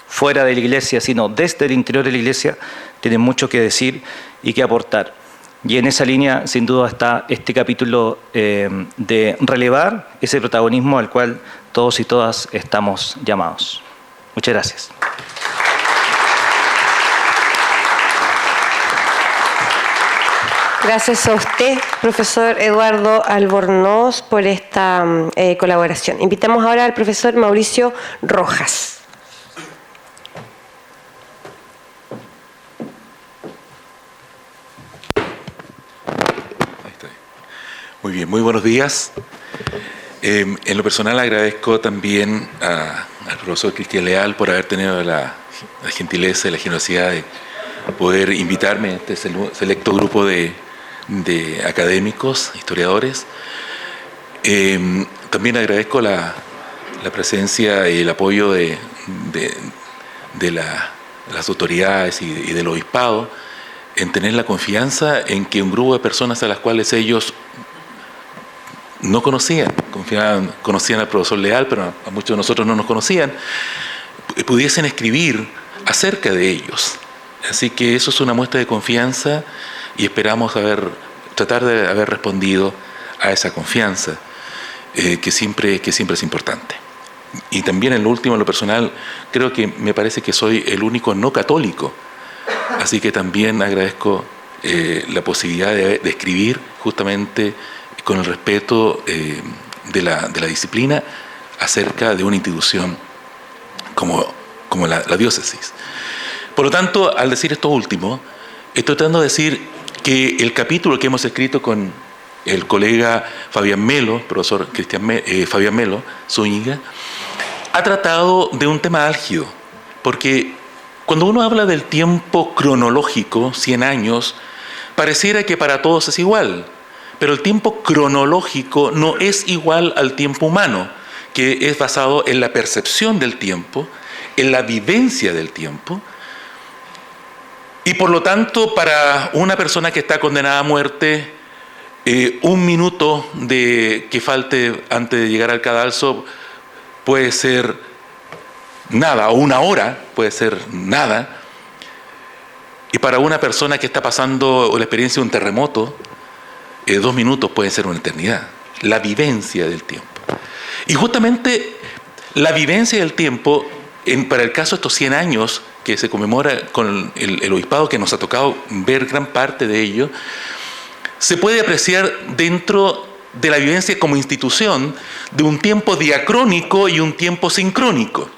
fuera de la Iglesia, sino desde el interior de la Iglesia, tienen mucho que decir y que aportar. Y en esa línea, sin duda, está este capítulo de relevar ese protagonismo al cual todos y todas estamos llamados. Muchas gracias. Gracias a usted, profesor Eduardo Albornoz, por esta colaboración. Invitamos ahora al profesor Mauricio Rojas. Muy bien, muy buenos días. En lo personal agradezco también al profesor Cristian Leal por haber tenido la gentileza y la generosidad de poder invitarme a este selecto grupo de académicos, historiadores. También agradezco la presencia y el apoyo de las autoridades y del obispado en tener la confianza en que un grupo de personas a las cuales ellos no conocían al profesor Leal, pero a muchos de nosotros no nos conocían, pudiesen escribir acerca de ellos. Así que eso es una muestra de confianza y esperamos tratar de haber respondido a esa confianza, que siempre es importante. Y también en lo último, en lo personal, creo que me parece que soy el único no católico, así que también agradezco la posibilidad de escribir justamente con el respeto de la disciplina acerca de una institución como la diócesis. Por lo tanto, al decir esto último, estoy tratando de decir que el capítulo que hemos escrito con el colega Fabián Melo, profesor Fabián Melo Zúñiga, ha tratado de un tema álgido, porque cuando uno habla del tiempo cronológico, 100 años, pareciera que para todos es igual, pero el tiempo cronológico no es igual al tiempo humano, que es basado en la percepción del tiempo, en la vivencia del tiempo, y por lo tanto para una persona que está condenada a muerte, un minuto que falte antes de llegar al cadalso puede ser nada, o una hora puede ser nada, y para una persona que está pasando la experiencia de un terremoto, 2 minutos pueden ser una eternidad. La vivencia del tiempo. Y justamente la vivencia del tiempo, para el caso de estos 100 años que se conmemora con el obispado, que nos ha tocado ver gran parte de ello, se puede apreciar dentro de la vivencia como institución de un tiempo diacrónico y un tiempo sincrónico.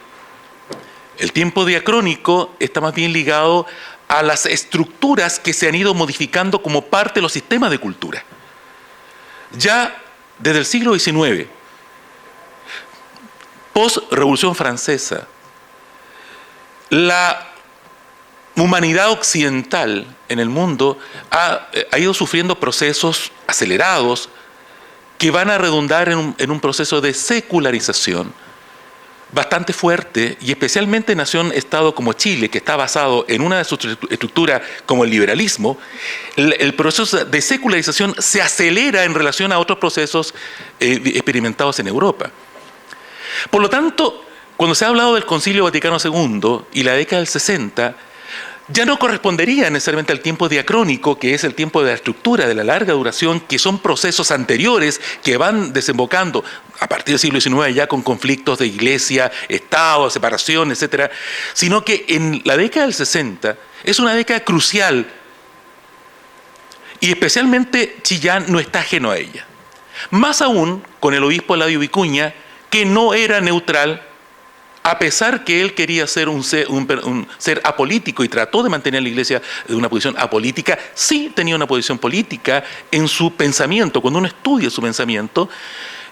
El tiempo diacrónico está más bien ligado a las estructuras que se han ido modificando como parte de los sistemas de cultura. Ya desde el siglo XIX, post-Revolución Francesa, la humanidad occidental en el mundo ha ido sufriendo procesos acelerados que van a redundar en un proceso de secularización bastante fuerte, y especialmente en nación-estado como Chile, que está basado en una de sus estructuras como el liberalismo. El proceso de secularización se acelera en relación a otros procesos experimentados en Europa. Por lo tanto, cuando se ha hablado del Concilio Vaticano II y la década del 60, ya no correspondería necesariamente al tiempo diacrónico, que es el tiempo de la estructura, de la larga duración, que son procesos anteriores que van desembocando a partir del siglo XIX ya con conflictos de iglesia, Estado, separación, etcétera, sino que en la década del 60 es una década crucial, y especialmente Chillán no está ajeno a ella. Más aún con el obispo Eladio Vicuña, que no era neutral a pesar que él quería ser un ser apolítico y trató de mantener a la Iglesia de una posición apolítica, sí tenía una posición política en su pensamiento. Cuando uno estudia su pensamiento,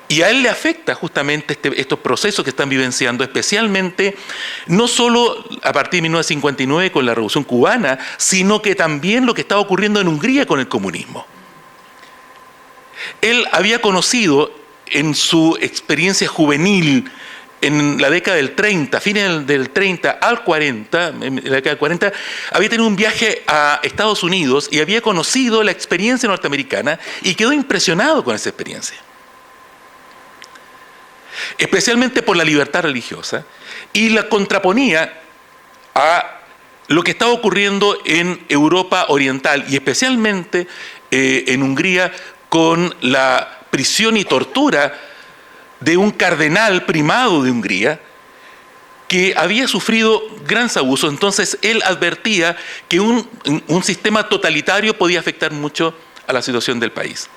y a él le afecta justamente estos procesos que están vivenciando, especialmente no solo a partir de 1959 con la Revolución Cubana, sino que también lo que estaba ocurriendo en Hungría con el comunismo. Él había conocido en su experiencia juvenil, en la década del 30, fines del 30 al 40, en la década del 40, había tenido un viaje a Estados Unidos y había conocido la experiencia norteamericana y quedó impresionado con esa experiencia. Especialmente por la libertad religiosa, y la contraponía a lo que estaba ocurriendo en Europa Oriental y especialmente en Hungría con la prisión y tortura de un cardenal primado de Hungría que había sufrido grandes abusos. Entonces él advertía que un sistema totalitario podía afectar mucho a la situación del país.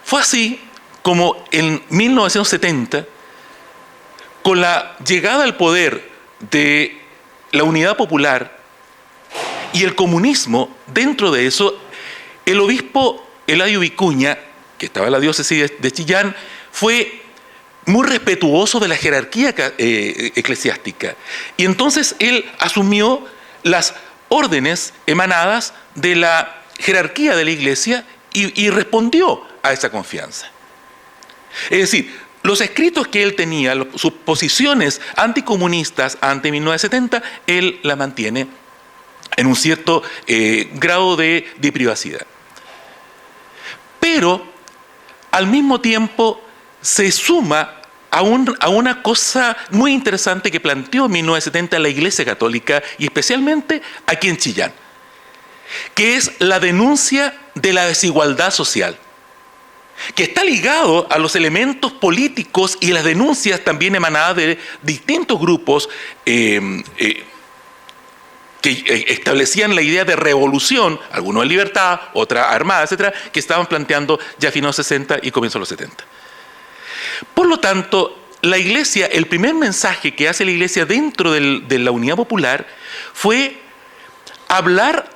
Fue así como en 1970, con la llegada al poder de la Unidad Popular y el comunismo, dentro de eso, el obispo Eladio Vicuña, que estaba en la diócesis de Chillán, fue muy respetuoso de la jerarquía eclesiástica. Y entonces él asumió las órdenes emanadas de la jerarquía de la Iglesia y respondió a esa confianza. Es decir, los escritos que él tenía, sus posiciones anticomunistas ante 1970, él la mantiene en un cierto grado de privacidad. Pero al mismo tiempo se suma a una cosa muy interesante que planteó en 1970 la Iglesia Católica y especialmente aquí en Chillán, que es la denuncia de la desigualdad social, que está ligado a los elementos políticos y las denuncias también emanadas de distintos grupos que establecían la idea de revolución, algunos en libertad, otras armadas, etcétera, que estaban planteando ya a finales de los 60 y comienzos de los 70. Por lo tanto, la Iglesia, el primer mensaje que hace la Iglesia dentro de la Unidad Popular fue hablar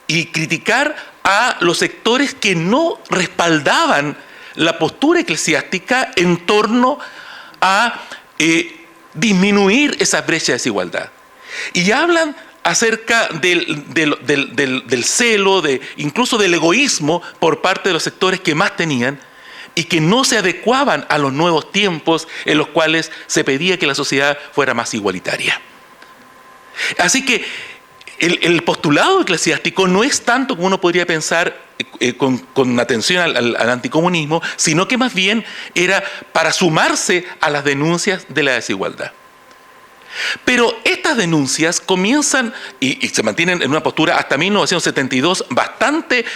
y criticar a los sectores que no respaldaban la postura eclesiástica en torno a disminuir esa brecha de desigualdad. Y hablan acerca del celo, incluso del egoísmo por parte de los sectores que más tenían y que no se adecuaban a los nuevos tiempos en los cuales se pedía que la sociedad fuera más igualitaria. Así que el postulado eclesiástico no es tanto como uno podría pensar con atención al anticomunismo, sino que más bien era para sumarse a las denuncias de la desigualdad. Pero estas denuncias comienzan y se mantienen en una postura hasta 1972 bastante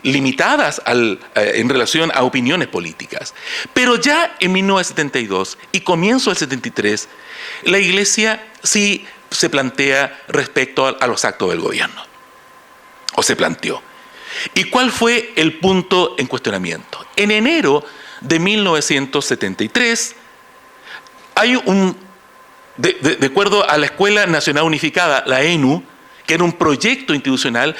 limitadas en relación a opiniones políticas. Pero ya en 1972 y comienzo del 73, la Iglesia sí se plantea respecto a los actos del gobierno, o se planteó. ¿Y cuál fue el punto en cuestionamiento? En enero de 1973 hay de acuerdo a la Escuela Nacional Unificada, la ENU, que era un proyecto institucional,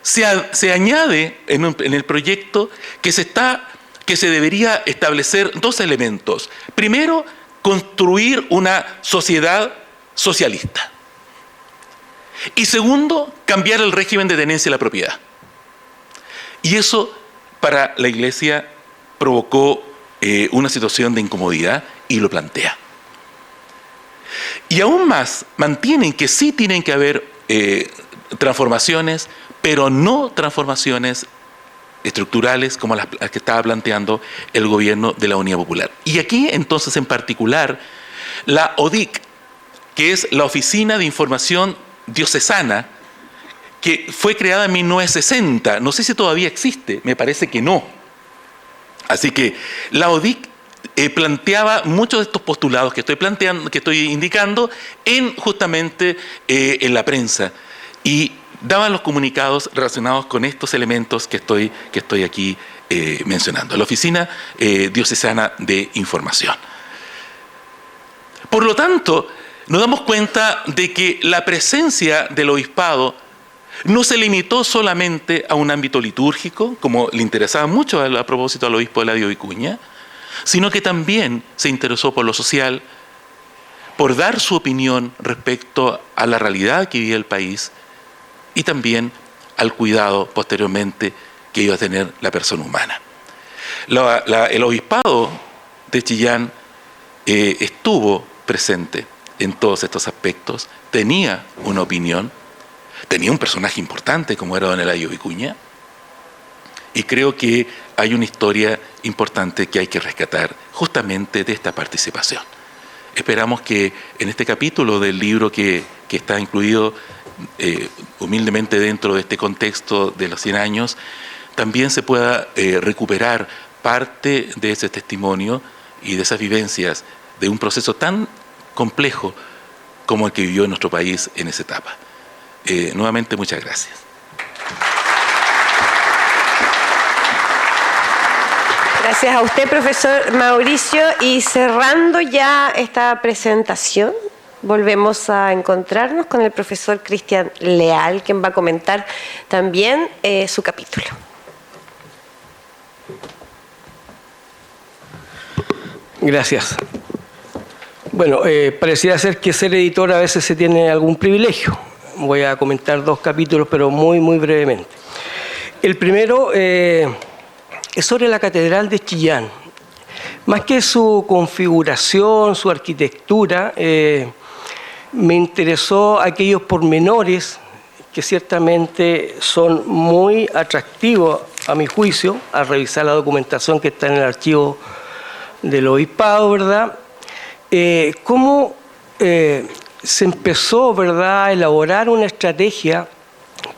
se añade en el proyecto que se debería establecer dos elementos. Primero, construir una sociedad socialista. Y segundo, cambiar el régimen de tenencia de la propiedad. Y eso para la Iglesia provocó una situación de incomodidad y lo plantea. Y aún más, mantienen que sí tienen que haber transformaciones, pero no transformaciones estructurales como las que estaba planteando el gobierno de la Unidad Popular. Y aquí entonces en particular, la ODIC, que es la Oficina de Información Diocesana, que fue creada en 1960, no sé si todavía existe, me parece que no. Así que la ODIC planteaba muchos de estos postulados que estoy indicando justamente en la prensa y daban los comunicados relacionados con estos elementos que estoy aquí mencionando. La Oficina Diocesana de Información. Por lo tanto, nos damos cuenta de que la presencia del obispado no se limitó solamente a un ámbito litúrgico, como le interesaba mucho a propósito al obispo Eladio Vicuña, sino que también se interesó por lo social, por dar su opinión respecto a la realidad que vivía el país y también al cuidado posteriormente que iba a tener la persona humana. El obispado de Chillán estuvo presente en todos estos aspectos, tenía una opinión, tenía un personaje importante como era don Eladio Vicuña, y creo que hay una historia importante que hay que rescatar justamente de esta participación. Esperamos que en este capítulo del libro que está incluido humildemente dentro de este contexto de los 100 años, también se pueda recuperar parte de ese testimonio y de esas vivencias de un proceso tan complejo como el que vivió nuestro país en esa etapa. Nuevamente, muchas gracias. Gracias a usted, profesor Mauricio. Y cerrando ya esta presentación, volvemos a encontrarnos con el profesor Cristian Leal, quien va a comentar también su capítulo. Gracias. Bueno, pareciera ser que ser editor a veces se tiene algún privilegio. Voy a comentar 2 capítulos, pero muy, muy brevemente. El primero es sobre la Catedral de Chillán. Más que su configuración, su arquitectura, me interesó aquellos pormenores que ciertamente son muy atractivos a mi juicio, al revisar la documentación que está en el archivo del obispado, ¿verdad? Cómo se empezó, ¿verdad?, a elaborar una estrategia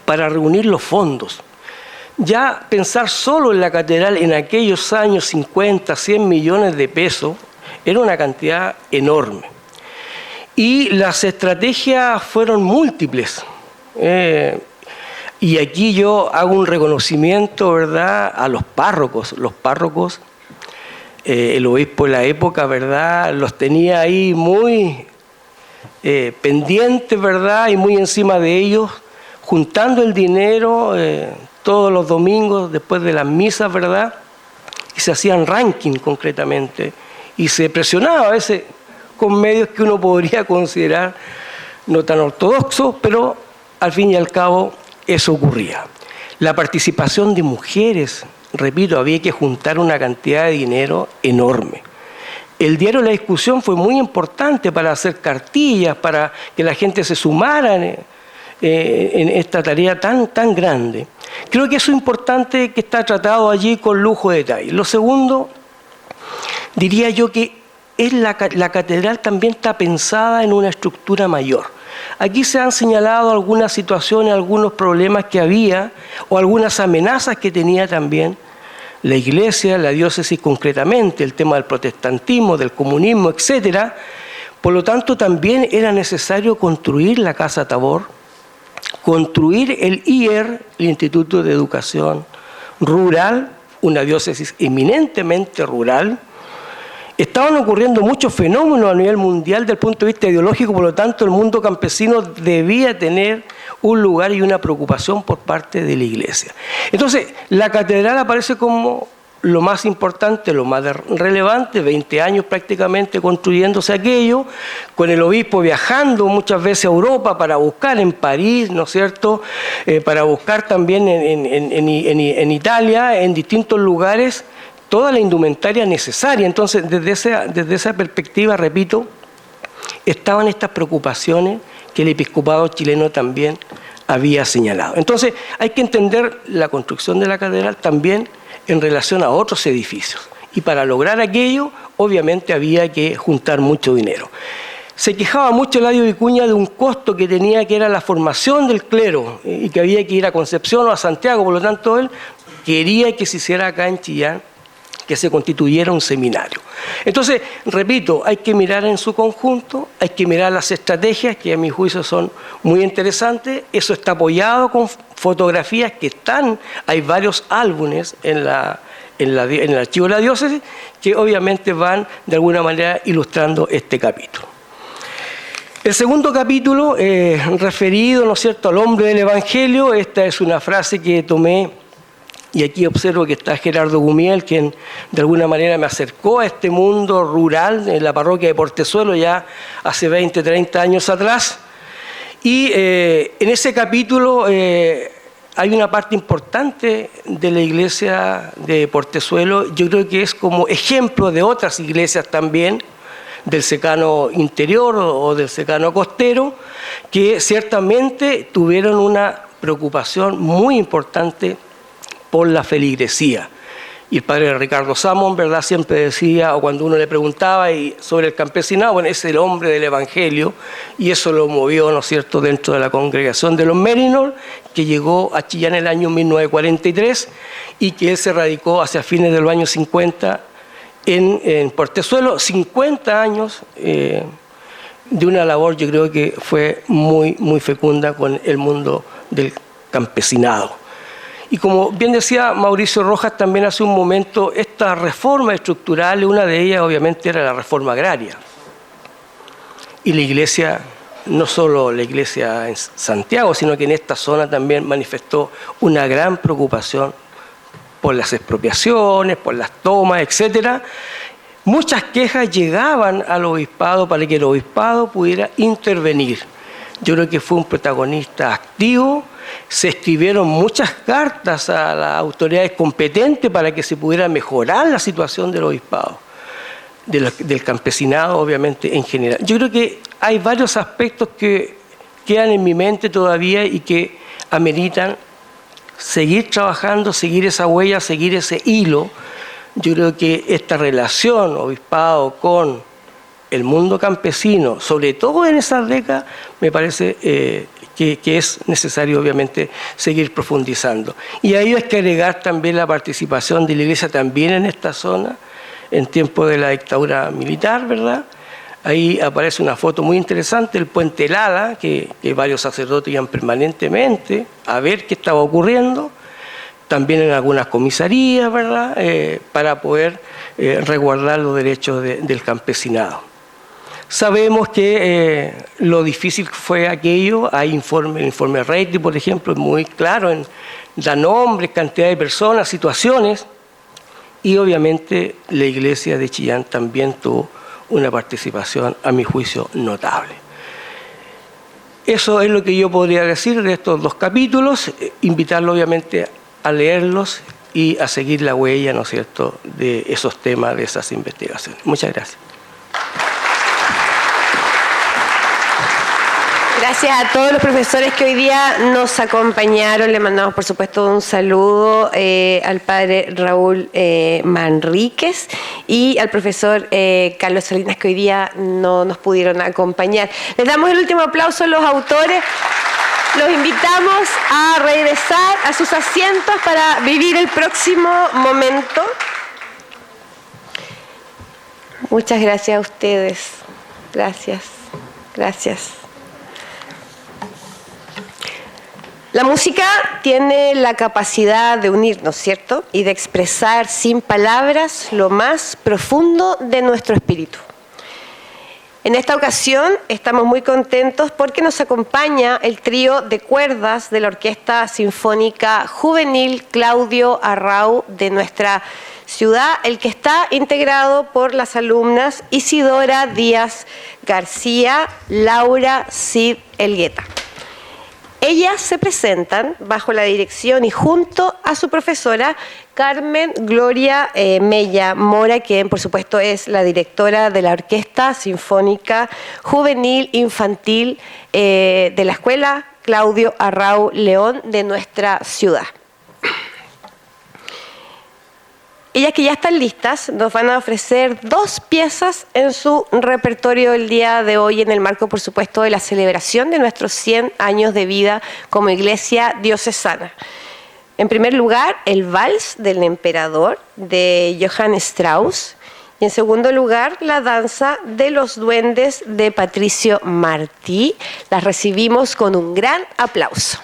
para reunir los fondos. Ya pensar solo en la catedral en aquellos años 50, 100 millones de pesos, era una cantidad enorme. Y las estrategias fueron múltiples. Y aquí yo hago un reconocimiento, ¿verdad?, a los párrocos. Los párrocos, el obispo de la época, ¿verdad?, los tenía ahí muy pendientes, ¿verdad?, y muy encima de ellos, juntando el dinero todos los domingos después de las misas, ¿verdad?, y se hacían ranking concretamente, y se presionaba a veces con medios que uno podría considerar no tan ortodoxos, pero al fin y al cabo eso ocurría. La participación de mujeres, repito, había que juntar una cantidad de dinero enorme. El diario La Discusión fue muy importante para hacer cartillas, para que la gente se sumara en esta tarea tan grande. Creo que eso es importante, que está tratado allí con lujo de detalle. Lo segundo, diría yo que la catedral también está pensada en una estructura mayor. Aquí se han señalado algunas situaciones, algunos problemas que había o algunas amenazas que tenía también la Iglesia, la diócesis concretamente, el tema del protestantismo, del comunismo, etc. Por lo tanto, también era necesario construir la Casa Tabor, construir el IER, el Instituto de Educación Rural, una diócesis eminentemente rural. Estaban ocurriendo muchos fenómenos a nivel mundial desde el punto de vista ideológico, por lo tanto el mundo campesino debía tener un lugar y una preocupación por parte de la Iglesia. Entonces, la catedral aparece como lo más importante, lo más relevante, 20 años prácticamente construyéndose aquello, con el obispo viajando muchas veces a Europa para buscar en París, ¿no es cierto?, para buscar también en Italia, en distintos lugares, toda la indumentaria necesaria. Entonces, desde esa perspectiva, repito, estaban estas preocupaciones que el episcopado chileno también había señalado. Entonces, hay que entender la construcción de la catedral también en relación a otros edificios. Y para lograr aquello, obviamente había que juntar mucho dinero. Se quejaba mucho Eladio Vicuña de un costo que tenía, que era la formación del clero, y que había que ir a Concepción o a Santiago. Por lo tanto, él quería que se hiciera acá en Chillán, que se constituyera un seminario. Entonces, repito, hay que mirar en su conjunto, hay que mirar las estrategias, que a mi juicio son muy interesantes. Eso está apoyado con fotografías que están, hay varios álbumes en el archivo de la diócesis, que obviamente van de alguna manera ilustrando este capítulo. El segundo capítulo, referido, ¿no es cierto?, al hombre del Evangelio. Esta es una frase que tomé, y aquí observo que está Gerardo Gumiel, quien de alguna manera me acercó a este mundo rural en la parroquia de Portezuelo ya hace 20, 30 años atrás. Y en ese capítulo hay una parte importante de la iglesia de Portezuelo. Yo creo que es como ejemplo de otras iglesias también, del secano interior o del secano costero, que ciertamente tuvieron una preocupación muy importante por la feligresía. Y el padre Ricardo Samón, ¿verdad?, siempre decía, o cuando uno le preguntaba sobre el campesinado, bueno, es el hombre del Evangelio, y eso lo movió, ¿no es cierto?, dentro de la congregación de los Mérinor, que llegó a Chillán en el año 1943 y que él se radicó hacia fines del año 50 en Portezuelo. 50 años de una labor, yo creo que fue muy, muy fecunda con el mundo del campesinado. Y como bien decía Mauricio Rojas también hace un momento, estas reformas estructurales, una de ellas obviamente era la reforma agraria. Y la iglesia, no solo la iglesia en Santiago, sino que en esta zona también manifestó una gran preocupación por las expropiaciones, por las tomas, etc. Muchas quejas llegaban al obispado para que el obispado pudiera intervenir. Yo creo que fue un protagonista activo. Se escribieron muchas cartas a las autoridades competentes para que se pudiera mejorar la situación del obispado, del campesinado, obviamente, en general. Yo creo que hay varios aspectos que quedan en mi mente todavía y que ameritan seguir trabajando, seguir esa huella, seguir ese hilo. Yo creo que esta relación obispado con el mundo campesino, sobre todo en esas décadas, me parece que es necesario obviamente seguir profundizando. Y a ello hay que agregar también la participación de la iglesia también en esta zona, en tiempo de la dictadura militar, ¿verdad? Ahí aparece una foto muy interesante, el puente Helada, que varios sacerdotes iban permanentemente a ver qué estaba ocurriendo, también en algunas comisarías, ¿verdad?, para poder resguardar los derechos del campesinado. Sabemos que lo difícil fue aquello. Hay el informe Reiti, por ejemplo, es muy claro, da nombres, cantidad de personas, situaciones, y obviamente la iglesia de Chillán también tuvo una participación, a mi juicio, notable. Eso es lo que yo podría decir de estos dos capítulos, invitarlo obviamente a leerlos y a seguir la huella, ¿no es cierto?, de esos temas, de esas investigaciones. Muchas gracias. Gracias a todos los profesores que hoy día nos acompañaron. Le mandamos, por supuesto, un saludo al padre Raúl Manríquez y al profesor Carlos Salinas, que hoy día no nos pudieron acompañar. Les damos el último aplauso a los autores. Los invitamos a regresar a sus asientos para vivir el próximo momento. Muchas gracias a ustedes. Gracias. Gracias. La música tiene la capacidad de unirnos, ¿cierto? Y de expresar sin palabras lo más profundo de nuestro espíritu. En esta ocasión estamos muy contentos porque nos acompaña el trío de cuerdas de la Orquesta Sinfónica Juvenil Claudio Arrau de nuestra ciudad, el que está integrado por las alumnas Isidora Díaz García, Laura Cid Elgueta. Ellas se presentan bajo la dirección y junto a su profesora Carmen Gloria Mella Mora, quien por supuesto es la directora de la Orquesta Sinfónica Juvenil Infantil de la Escuela Claudio Arrau León de nuestra ciudad. Ellas, que ya están listas, nos van a ofrecer 2 piezas en su repertorio el día de hoy, en el marco, por supuesto, de la celebración de nuestros 100 años de vida como iglesia diocesana. En primer lugar, el Vals del Emperador de Johann Strauss. Y en segundo lugar, la danza de los duendes de Patricio Martí. Las recibimos con un gran aplauso.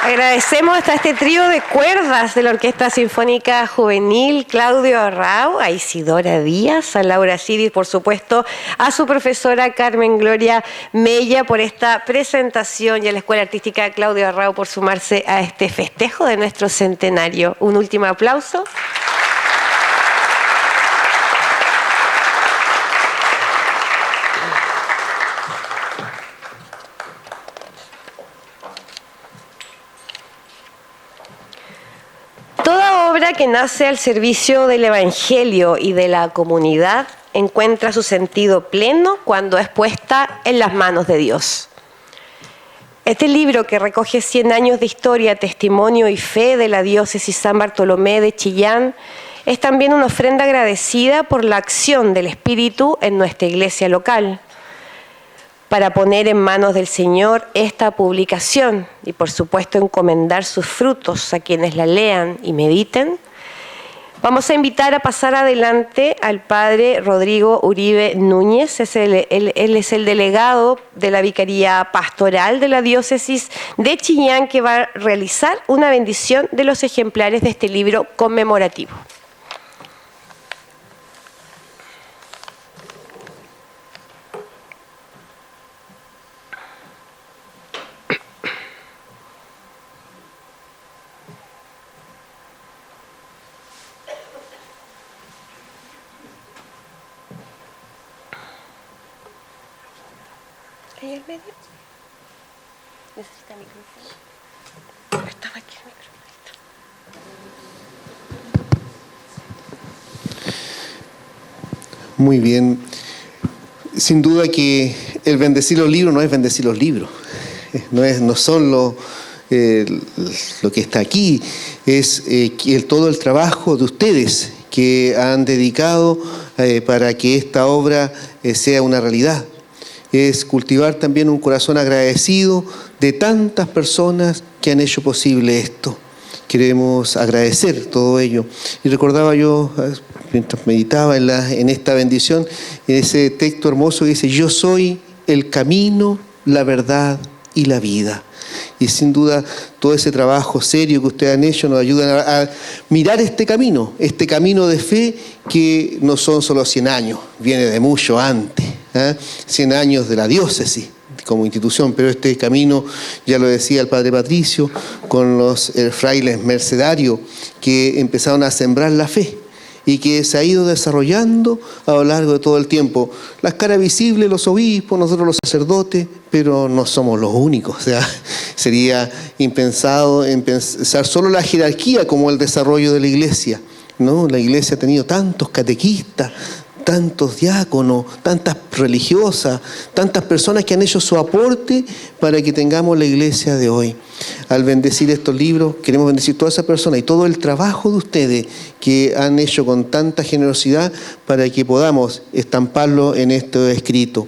Agradecemos hasta este trío de cuerdas de la Orquesta Sinfónica Juvenil, Claudio Arrau, a Isidora Díaz, a Laura Cid y por supuesto a su profesora Carmen Gloria Mella por esta presentación y a la Escuela Artística Claudio Arrau por sumarse a este festejo de nuestro centenario. Un último aplauso. Toda obra que nace al servicio del Evangelio y de la comunidad encuentra su sentido pleno cuando es puesta en las manos de Dios. Este libro, que recoge 100 años de historia, testimonio y fe de la diócesis San Bartolomé de Chillán, es también una ofrenda agradecida por la acción del Espíritu en nuestra iglesia local, para poner en manos del Señor esta publicación y por supuesto encomendar sus frutos a quienes la lean y mediten. Vamos a invitar a pasar adelante al padre Rodrigo Uribe Núñez. Él es el delegado de la Vicaría Pastoral de la Diócesis de Chillán, que va a realizar una bendición de los ejemplares de este libro conmemorativo. ¿Ahí al medio? ¿Necesita micrófono? Estaba aquí el micrófono. Muy bien. Sin duda que el bendecir los libros no es bendecir los libros, no son lo que está aquí, es todo el trabajo de ustedes que han dedicado para que esta obra sea una realidad. Es cultivar también un corazón agradecido de tantas personas que han hecho posible esto. Queremos agradecer todo ello. Y recordaba yo, mientras meditaba en esta bendición, en ese texto hermoso que dice: yo soy el camino, la verdad y la vida. Y sin duda todo ese trabajo serio que ustedes han hecho nos ayuda a mirar este camino de fe, que no son solo 100 años, viene de mucho antes, 100 años de la diócesis como institución, pero este camino, ya lo decía el padre Patricio, con los frailes mercedarios que empezaron a sembrar la fe y que se ha ido desarrollando a lo largo de todo el tiempo. Las caras visibles, los obispos, nosotros los sacerdotes, pero no somos los únicos. O sea, sería impensado pensar solo la jerarquía como el desarrollo de la Iglesia, ¿no? La Iglesia ha tenido tantos catequistas, tantos diáconos, tantas religiosas, tantas personas que han hecho su aporte para que tengamos la iglesia de hoy. Al bendecir estos libros, queremos bendecir todas esas personas y todo el trabajo de ustedes que han hecho con tanta generosidad para que podamos estamparlo en este escrito.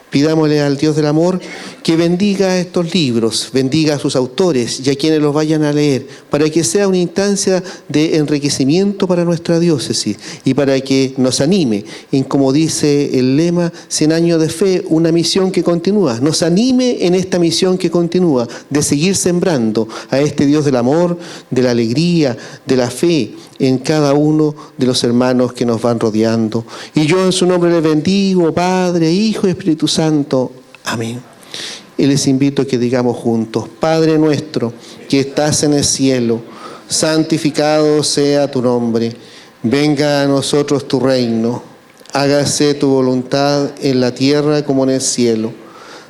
Pidámosle al Dios del amor que bendiga estos libros, bendiga a sus autores y a quienes los vayan a leer, para que sea una instancia de enriquecimiento para nuestra diócesis y para que nos anime en, como dice el lema, 100 años de fe, una misión que continúa. Nos anime en esta misión que continúa, de seguir sembrando a este Dios del amor, de la alegría, de la fe en cada uno de los hermanos que nos van rodeando. Y yo en su nombre les bendigo, Padre, Hijo y Espíritu Santo. Amén. Y les invito a que digamos juntos: Padre nuestro que estás en el cielo, santificado sea tu nombre. Venga a nosotros tu reino. Hágase tu voluntad en la tierra como en el cielo.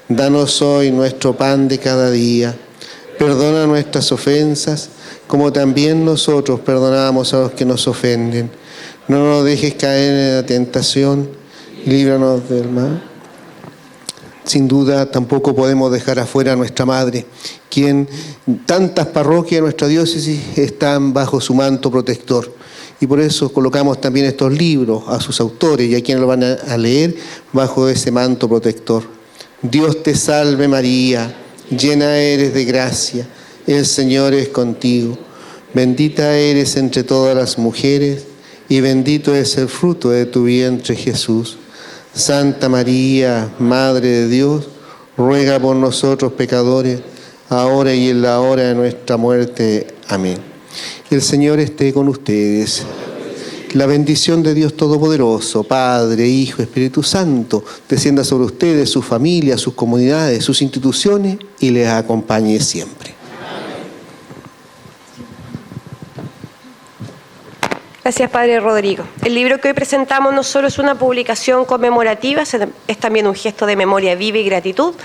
Danos hoy nuestro pan de cada día. Perdona nuestras ofensas, como también nosotros perdonamos a los que nos ofenden. No nos dejes caer en la tentación, líbranos del mal. Sin duda tampoco podemos dejar afuera a nuestra Madre, quien tantas parroquias de nuestra diócesis están bajo su manto protector. Y por eso colocamos también estos libros a sus autores y a quienes lo van a leer bajo ese manto protector. Dios te salve María, llena eres de gracia, el Señor es contigo. Bendita eres entre todas las mujeres y bendito es el fruto de tu vientre Jesús. Santa María, Madre de Dios, ruega por nosotros pecadores, ahora y en la hora de nuestra muerte. Amén. El Señor esté con ustedes. La bendición de Dios Todopoderoso, Padre, Hijo, Espíritu Santo, descienda sobre ustedes, sus familias, sus comunidades, sus instituciones y les acompañe siempre. Gracias, Padre Rodrigo. El libro que hoy presentamos no solo es una publicación conmemorativa, es también un gesto de memoria viva y gratitud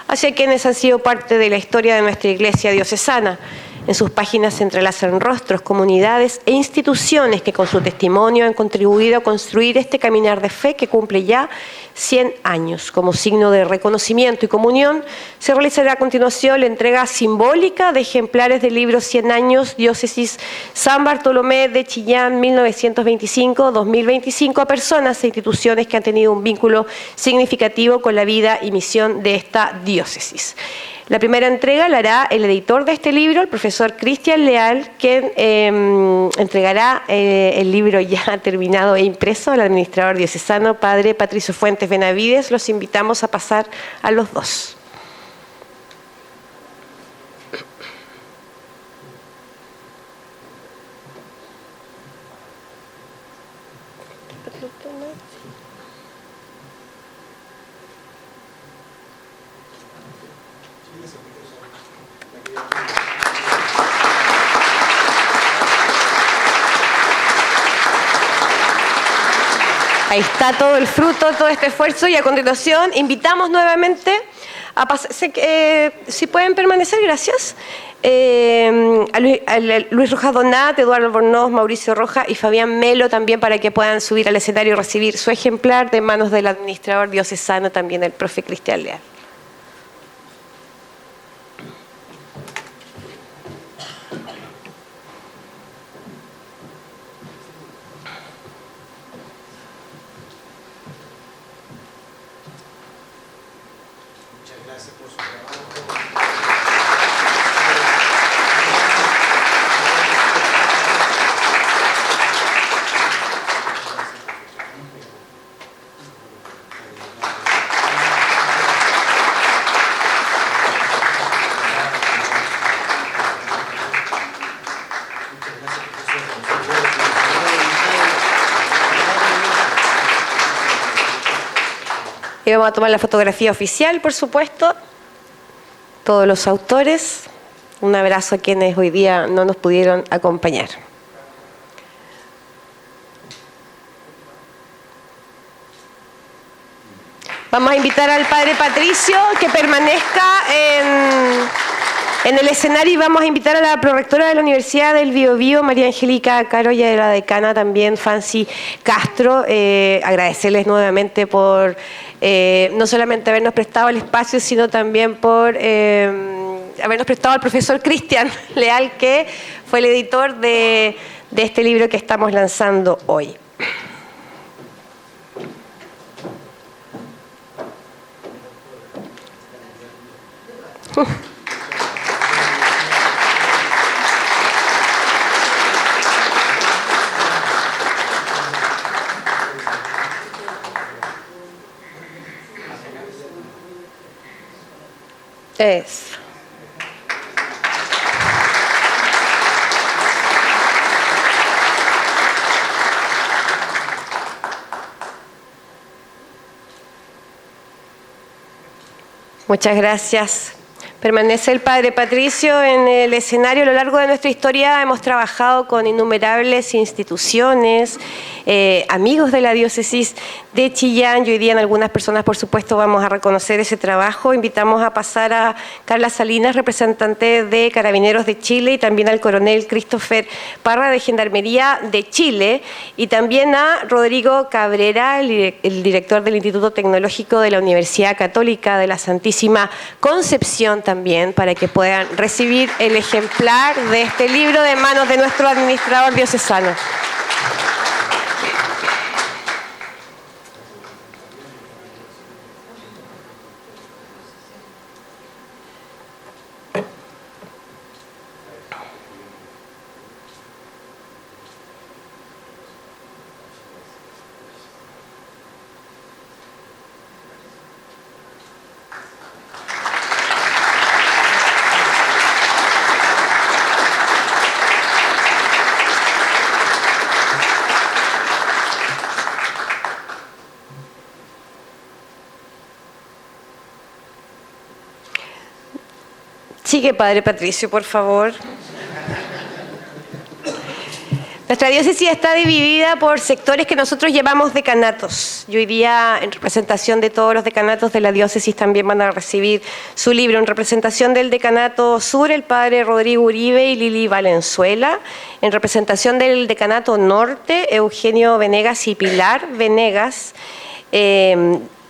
hacia quienes han sido parte de la historia de nuestra Iglesia diocesana. En sus páginas se entrelazan rostros, comunidades e instituciones que con su testimonio han contribuido a construir este caminar de fe que cumple ya 100 años. Como signo de reconocimiento y comunión, se realizará a continuación la entrega simbólica de ejemplares del libro 100 años, Diócesis San Bartolomé de Chillán, 1925-2025, a personas e instituciones que han tenido un vínculo significativo con la vida y misión de esta diócesis. La primera entrega la hará el editor de este libro, el profesor Cristian Leal, quien entregará el libro ya terminado e impreso al administrador diocesano, Padre Patricio Fuentes Benavides. Los invitamos a pasar a los dos. Ahí está todo el fruto, todo este esfuerzo, y a continuación invitamos nuevamente Si pueden permanecer, gracias. A Luis Rojas Donat, Eduardo Albornoz, Mauricio Rojas y Fabián Melo también, para que puedan subir al escenario y recibir su ejemplar de manos del administrador diocesano, también el profe Cristian Leal. Y vamos a tomar la fotografía oficial, por supuesto. Todos los autores. Un abrazo a quienes hoy día no nos pudieron acompañar. Vamos a invitar al padre Patricio que permanezca en el escenario, y vamos a invitar a la prorectora de la Universidad del Biobío, María Angélica Caro, y a la decana también, Fancy Castro. Agradecerles nuevamente por no solamente habernos prestado el espacio, sino también por habernos prestado al profesor Cristian Leal, que fue el editor de este libro que estamos lanzando hoy. Eso. Muchas gracias. Permanece el padre Patricio en el escenario. A lo largo de nuestra historia hemos trabajado con innumerables instituciones, amigos de la diócesis de Chillán, y hoy día en algunas personas, por supuesto, vamos a reconocer ese trabajo. Invitamos a pasar a Carla Salinas, representante de Carabineros de Chile, y también al coronel Christopher Parra, de Gendarmería de Chile, y también a Rodrigo Cabrera, el director del Instituto Tecnológico de la Universidad Católica de la Santísima Concepción, también, para que puedan recibir el ejemplar de este libro de manos de nuestro administrador diocesano. Sigue, padre Patricio, por favor. Nuestra diócesis está dividida por sectores que nosotros llamamos decanatos. Y hoy día, en representación de todos los decanatos de la diócesis, también van a recibir su libro. En representación del decanato sur, el padre Rodrigo Uribe y Lili Valenzuela. En representación del decanato norte, Eugenio Venegas y Pilar Venegas.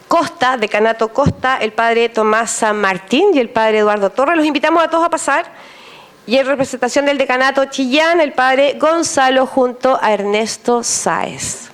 Costa, decanato Costa, el padre Tomás San Martín y el padre Eduardo Torres. Los invitamos a todos a pasar. Y en representación del decanato Chillán, el padre Gonzalo junto a Ernesto Sáez.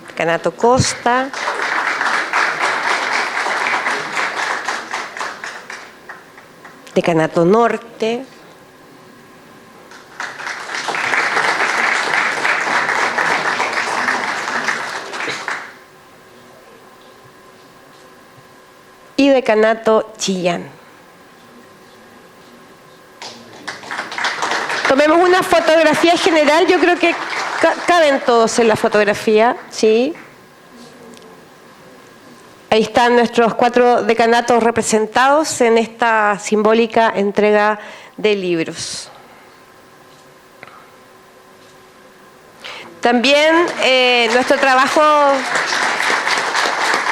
Decanato Costa. Decanato Norte. Decanato Chillán. Tomemos una fotografía general, yo creo que caben todos en la fotografía, ¿sí? Ahí están nuestros 4 decanatos representados en esta simbólica entrega de libros. También nuestro trabajo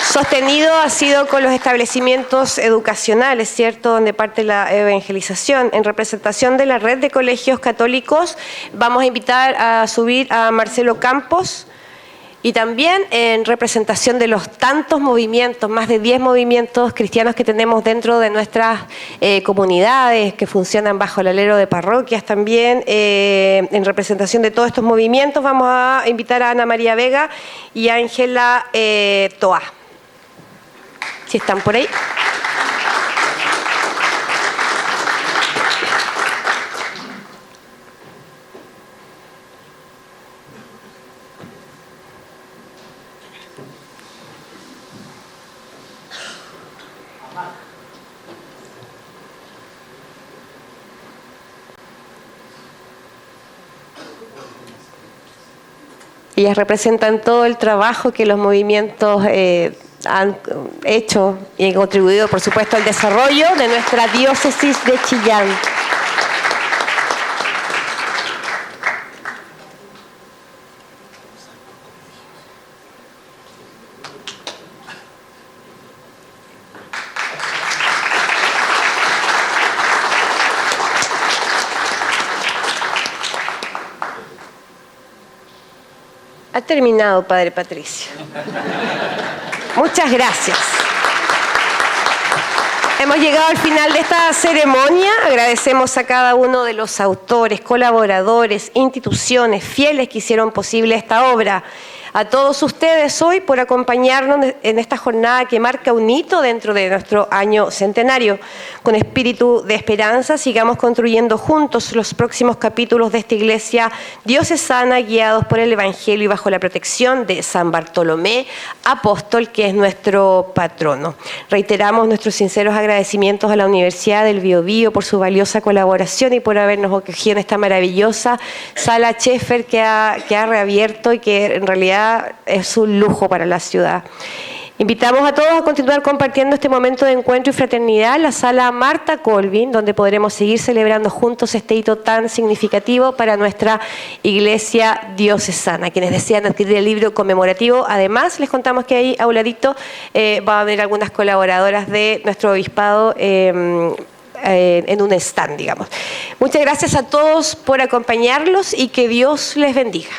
sostenido ha sido con los establecimientos educacionales, ¿cierto?, donde parte la evangelización. En representación de la red de colegios católicos vamos a invitar a subir a Marcelo Campos, y también en representación de los tantos movimientos, más de 10 movimientos cristianos que tenemos dentro de nuestras comunidades, que funcionan bajo el alero de parroquias también. En representación de todos estos movimientos vamos a invitar a Ana María Vega y a Ángela Toá. Si están por ahí. Ellas representan todo el trabajo que los movimientos han hecho y han contribuido, por supuesto, al desarrollo de nuestra diócesis de Chillán. Ha terminado, Padre Patricio. Muchas gracias. Hemos llegado al final de esta ceremonia. Agradecemos a cada uno de los autores, colaboradores, instituciones, fieles que hicieron posible esta obra. A todos ustedes hoy por acompañarnos en esta jornada que marca un hito dentro de nuestro año centenario. Con espíritu de esperanza sigamos construyendo juntos los próximos capítulos de esta iglesia diocesana, guiados por el Evangelio y bajo la protección de San Bartolomé, apóstol, que es nuestro patrono. Reiteramos nuestros sinceros agradecimientos a la Universidad del Biobío por su valiosa colaboración y por habernos acogido en esta maravillosa sala Schaeffer que ha reabierto y que en realidad es un lujo para la ciudad. Invitamos a todos a continuar compartiendo este momento de encuentro y fraternidad en la sala Marta Colvin, donde podremos seguir celebrando juntos este hito tan significativo para nuestra iglesia diocesana. Quienes desean adquirir el libro conmemorativo, además, les contamos que ahí a un ladito va a haber algunas colaboradoras de nuestro obispado en un stand, digamos. Muchas gracias a todos por acompañarlos y que Dios les bendiga.